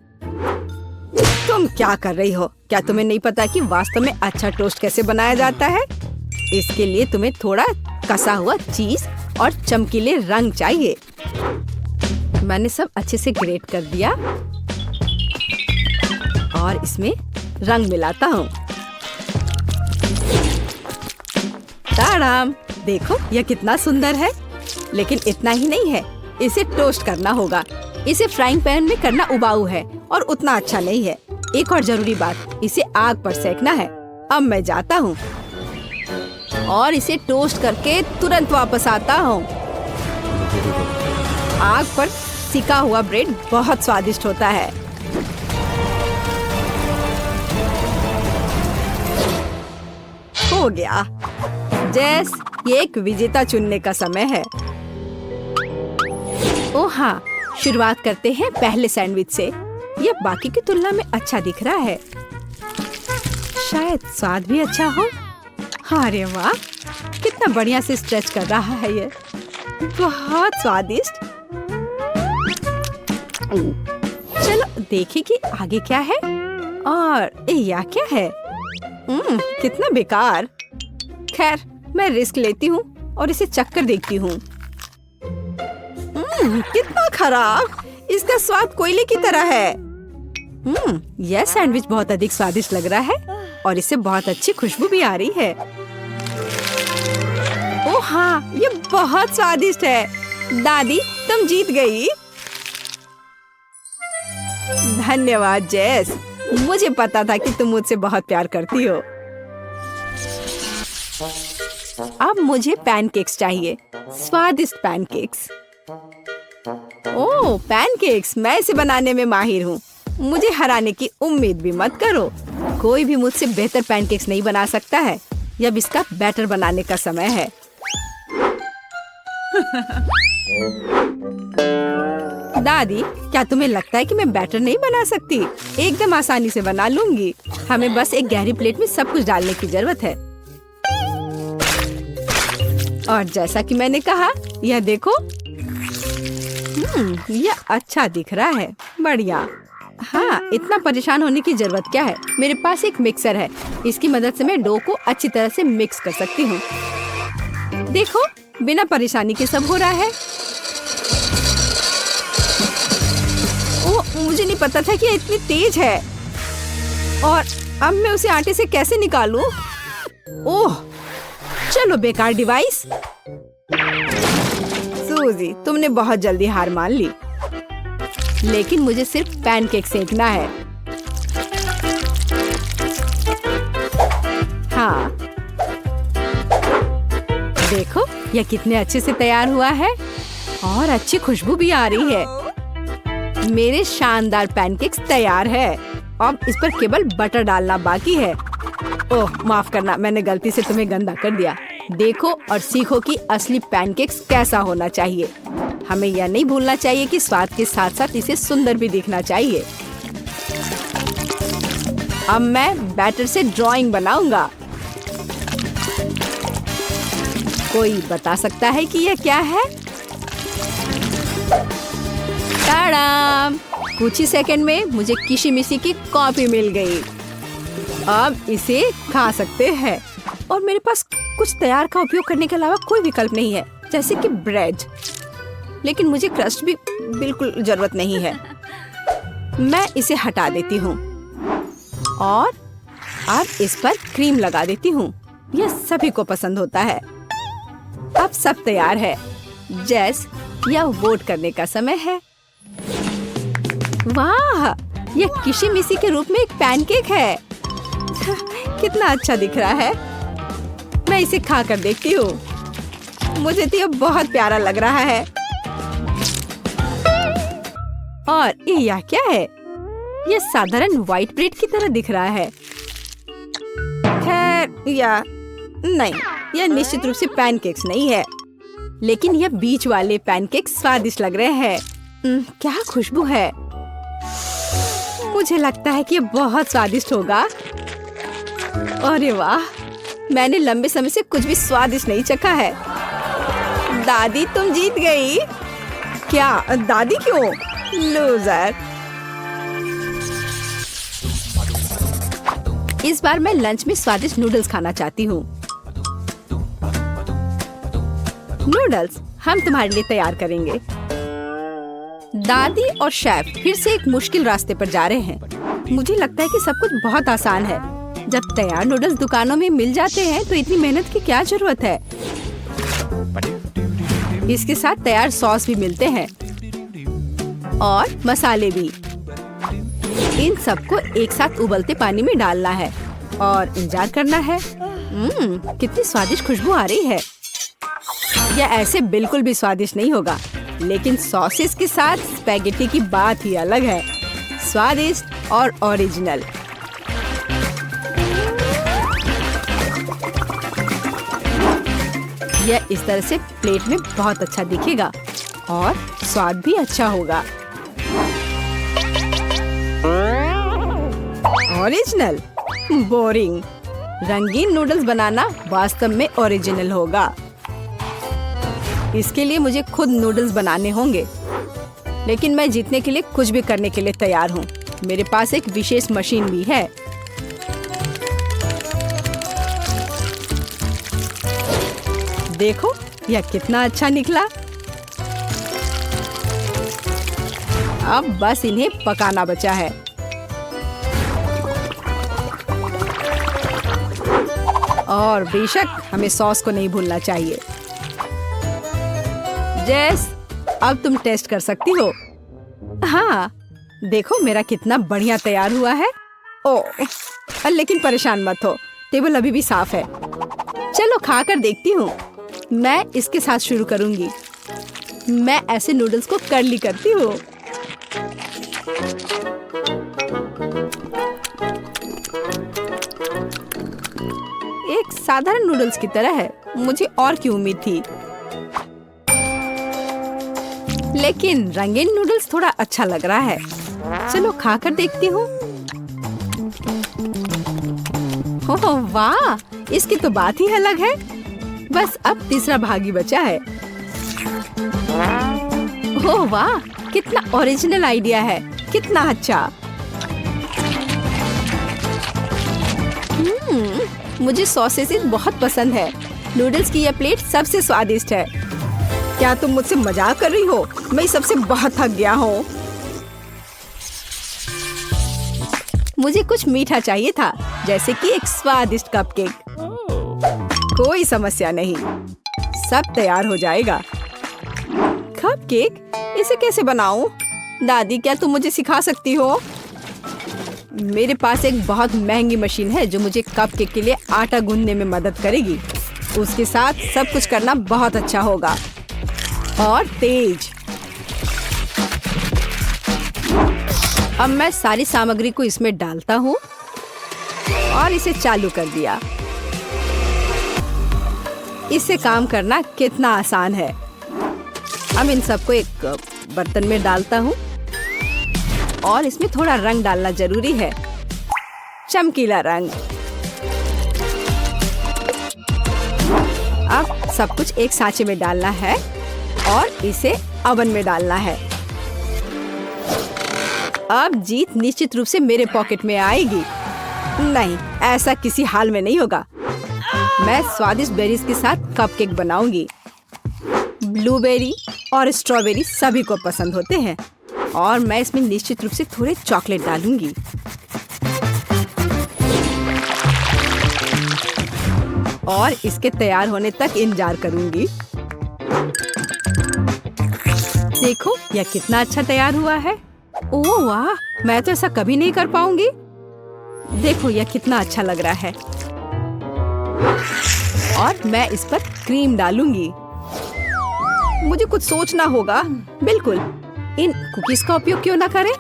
तुम क्या कर रही हो? क्या तुम्हें नहीं पता कि वास्तव में अच्छा टोस्ट कैसे बनाया जाता है? इसके लिए तुम्हें थोड़ा कसा हुआ चीज और चमकीले रंग चाहिए। मैंने सब अच्छे से ग्रेट कर दिया और इसमें रंग मिलाता हूँ। ताड़ाम, देखो यह कितना सुंदर है। लेकिन इतना ही नहीं है, इसे टोस्ट करना होगा। इसे फ्राइंग पैन में करना उबाऊ है और उतना अच्छा नहीं है। एक और जरूरी बात, इसे आग पर सेकना है। अब मैं जाता हूँ और इसे टोस्ट करके तुरंत वापस आता हूँ। आग पर सिका हुआ ब्रेड बहुत स्वादिष्ट होता है। हो गया। जैस, ये एक विजेता चुनने का समय है। ओह हाँ, शुरुआत करते हैं पहले सैंडविच से। यह बाकी की तुलना में अच्छा दिख रहा है। शायद स्वाद भी अच्छा हो। अरे वाह, कितना बढ़िया से स्ट्रेच कर रहा है ये। बहुत स्वादिष्ट। चलो देखें कि आगे क्या है। और यह क्या है? कितना बेकार। खैर मैं रिस्क लेती हूँ और इसे चखकर देखती हूँ। कितना खराब। इसका स्वाद कोयले की तरह है। यह सैंडविच बहुत अधिक स्वादिष्ट लग रहा है और इससे बहुत अच्छी खुशबू भी आ रही है। ओह हाँ, ये बहुत स्वादिष्ट है। दादी तुम जीत गई। धन्यवाद जेस। मुझे पता था कि तुम मुझसे बहुत प्यार करती हो। अब मुझे पैनकेक्स चाहिए, स्वादिष्ट पैनकेक्स। ओह पैनकेक्स, मैं इसे बनाने में माहिर हूँ। मुझे हराने की उम्मीद भी मत करो। कोई भी मुझसे बेहतर पैनकेक्स नहीं बना सकता है। अब इसका बैटर बनाने का समय है। दादी, क्या तुम्हें लगता है कि मैं बैटर नहीं बना सकती? एकदम आसानी से बना लूंगी। हमें बस एक गहरी प्लेट में सब कुछ डालने की जरूरत है। और जैसा कि मैंने कहा, यह देखो। यह अच्छा दिख रहा है। बढ़िया। हाँ, इतना परेशान होने की जरूरत क्या है? मेरे पास एक मिक्सर है। इसकी मदद से मैं डो को अच्छी तरह से मिक्स कर सकती हूँ। देखो, बिना परेशानी के सब हो रहा है। ओह, मुझे नहीं पता था कि ये इतनी तेज है। और अब मैं उसे आटे से कैसे निकालूं? ओह, चलो बेकार डिवाइस। सूजी, तुमने बहुत जल्दी हार मान ली। लेकिन मुझे सिर्फ पैनकेक सेकना है। हाँ, देखो यह कितने अच्छे से तैयार हुआ है और अच्छी खुशबू भी आ रही है। मेरे शानदार पैनकेक्स तैयार है। अब इस पर केवल बटर डालना बाकी है। ओह माफ करना, मैंने गलती से तुम्हें गंदा कर दिया। देखो और सीखो कि असली पैनकेक्स कैसा होना चाहिए। हमें यह नहीं भूलना चाहिए कि स्वाद के साथ साथ इसे सुंदर भी दिखना चाहिए। अब मैं बैटर से ड्राइंग बनाऊंगा। कोई बता सकता है कि यह क्या है? टाडाम! कुछ ही सेकंड में मुझे किशिमिशी की कॉपी मिल गई। अब इसे खा सकते हैं। और मेरे पास कुछ तैयार का उपयोग करने के अलावा कोई विकल्प नहीं है, जैसे कि ब्रेड। लेकिन मुझे क्रस्ट भी बिल्कुल जरूरत नहीं है। मैं इसे हटा देती हूँ और अब इस पर क्रीम लगा देती हूँ। यह सभी को पसंद होता है। अब सब तैयार है। जेस, यह वोट करने का समय है। वाह, यह किशिमिशी के रूप में एक पैनकेक है। कितना अच्छा दिख रहा है। मैं इसे खा कर देखती हूँ। मुझे तो यह बहुत प्यारा लग रहा है। और यह क्या है? यह साधारण व्हाइट ब्रेड की तरह दिख रहा है। खैर या नहीं, यह निश्चित रूप से पैनकेक्स नहीं है। लेकिन यह बीच वाले पैनकेक्स स्वादिष्ट लग रहे हैं। क्या खुशबू है। मुझे लगता है कि यह बहुत स्वादिष्ट होगा। अरे वाह, मैंने लंबे समय से कुछ भी स्वादिष्ट नहीं चखा है। दादी तुम जीत गई। क्या? दादी क्यों? लूजर। इस बार मैं लंच में स्वादिष्ट नूडल्स खाना चाहती हूँ। नूडल्स हम तुम्हारे लिए तैयार करेंगे। दादी और शेफ फिर से एक मुश्किल रास्ते पर जा रहे हैं। मुझे लगता है कि सब कुछ बहुत आसान है। जब तैयार नूडल्स दुकानों में मिल जाते हैं तो इतनी मेहनत की क्या जरूरत है। इसके साथ तैयार सॉस भी मिलते हैं और मसाले भी। इन सबको एक साथ उबलते पानी में डालना है और इंतजार करना है। कितनी स्वादिष्ट खुशबू आ रही है। यह ऐसे बिल्कुल भी स्वादिष्ट नहीं होगा, लेकिन सॉसेस के साथ स्पैगेटी की बात ही अलग है। स्वादिष्ट और ओरिजिनल। यह इस तरह से प्लेट में बहुत अच्छा दिखेगा और स्वाद भी अच्छा होगा। ओरिजिनल? बोरिंग। रंगीन नूडल्स बनाना वास्तव में ओरिजिनल होगा। इसके लिए मुझे खुद नूडल्स बनाने होंगे। लेकिन मैं जीतने के लिए कुछ भी करने के लिए तैयार हूँ। मेरे पास एक विशेष मशीन भी है। देखो यह कितना अच्छा निकला। अब बस इन्हें पकाना बचा है। और बेशक हमें सॉस को नहीं भूलना चाहिए। जेस, अब तुम टेस्ट कर सकती हो। हाँ, देखो मेरा कितना बढ़िया तैयार हुआ है। ओह, लेकिन परेशान मत हो, टेबल अभी भी साफ है। चलो खाकर देखती हूँ। मैं इसके साथ शुरू करूंगी। मैं ऐसे नूडल्स को कर्ली करती हूँ। एक साधारण नूडल्स की तरह है। मुझे और की उम्मीद थी, लेकिन रंगीन नूडल्स थोड़ा अच्छा लग रहा है। चलो खाकर देखती हूँ। ओह वाह, इसकी तो बात ही अलग है। बस अब तीसरा भाग ही बचा है। ओह वाह, कितना ओरिजिनल आइडिया है, कितना अच्छा। मुझे सॉसेस बहुत पसंद है। नूडल्स की यह प्लेट सबसे स्वादिष्ट है। क्या तुम मुझसे मजाक कर रही हो? मैं सबसे बहुत थक गया हूँ। मुझे कुछ मीठा चाहिए था, जैसे कि एक स्वादिष्ट कपकेक। कोई समस्या नहीं, सब तैयार हो जाएगा। कपकेक, इसे कैसे बनाऊं? दादी, क्या तुम मुझे सिखा सकती हो? मेरे पास एक बहुत महंगी मशीन है जो मुझे कपकेक के लिए आटा गूंदने में मदद करेगी। उसके साथ सब कुछ करना बहुत अच्छा होगा और तेज। अब मैं सारी सामग्री को इसमें डालता हूँ और इसे चालू कर दिया। इससे काम करना कितना आसान है। अब इन सबको एक बर्तन में डालता हूँ और इसमें थोड़ा रंग डालना जरूरी है, चमकीला रंग। अब सब कुछ एक सांचे में डालना है और इसे ओवन में डालना है। अब जीत निश्चित रूप से मेरे पॉकेट में आएगी। नहीं, ऐसा किसी हाल में नहीं होगा। मैं स्वादिष्ट बेरीज के साथ कपकेक बनाऊंगी। ब्लूबेरी और स्ट्रॉबेरी सभी को पसंद होते हैं और मैं इसमें निश्चित रूप से थोड़े चॉकलेट डालूंगी। और इसके तैयार होने तक इंतजार करूंगी। देखो यह कितना अच्छा तैयार हुआ है। ओह वाह, मैं तो ऐसा कभी नहीं कर पाऊंगी। देखो यह कितना अच्छा लग रहा है। और मैं इस पर क्रीम डालूंगी। मुझे कुछ सोचना होगा। बिल्कुल, इन कुकीज का उपयोग क्यों ना करें।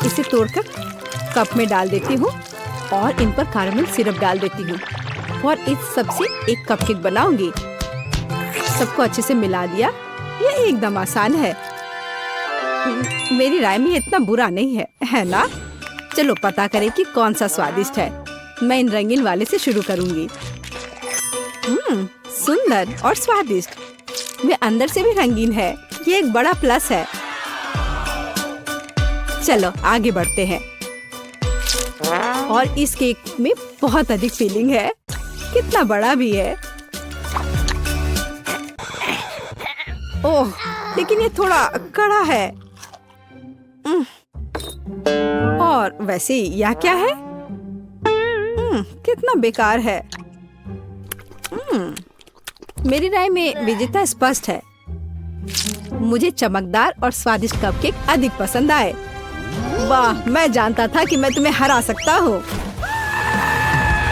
इसे तोड़कर कप में डाल देती हूँ और इन पर कैरेमल सिरप डाल देती हूँ और इस सब से एक कपकेक बनाऊंगी। सबको अच्छे से मिला दिया। यह एकदम आसान है। मेरी राय में इतना बुरा नहीं है ना? चलो पता करें कि कौन सा स्वादिष्ट है। मैं इन रंगीन वाले से शुरू करूंगी। सुंदर और स्वादिष्ट। वे अंदर से भी रंगीन है। ये एक बड़ा प्लस है। चलो आगे बढ़ते हैं। और इस केक में बहुत अधिक फिलिंग है। कितना बड़ा भी है। ओह, लेकिन ये थोड़ा कड़ा है। और वैसे यह क्या है? कितना बेकार है। मेरी राय में विजेता स्पष्ट है। मुझे चमकदार और स्वादिष्ट कपकेक अधिक पसंद आए। वाह, मैं जानता था कि मैं तुम्हें हरा सकता हूँ।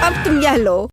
अब तुम यह लो।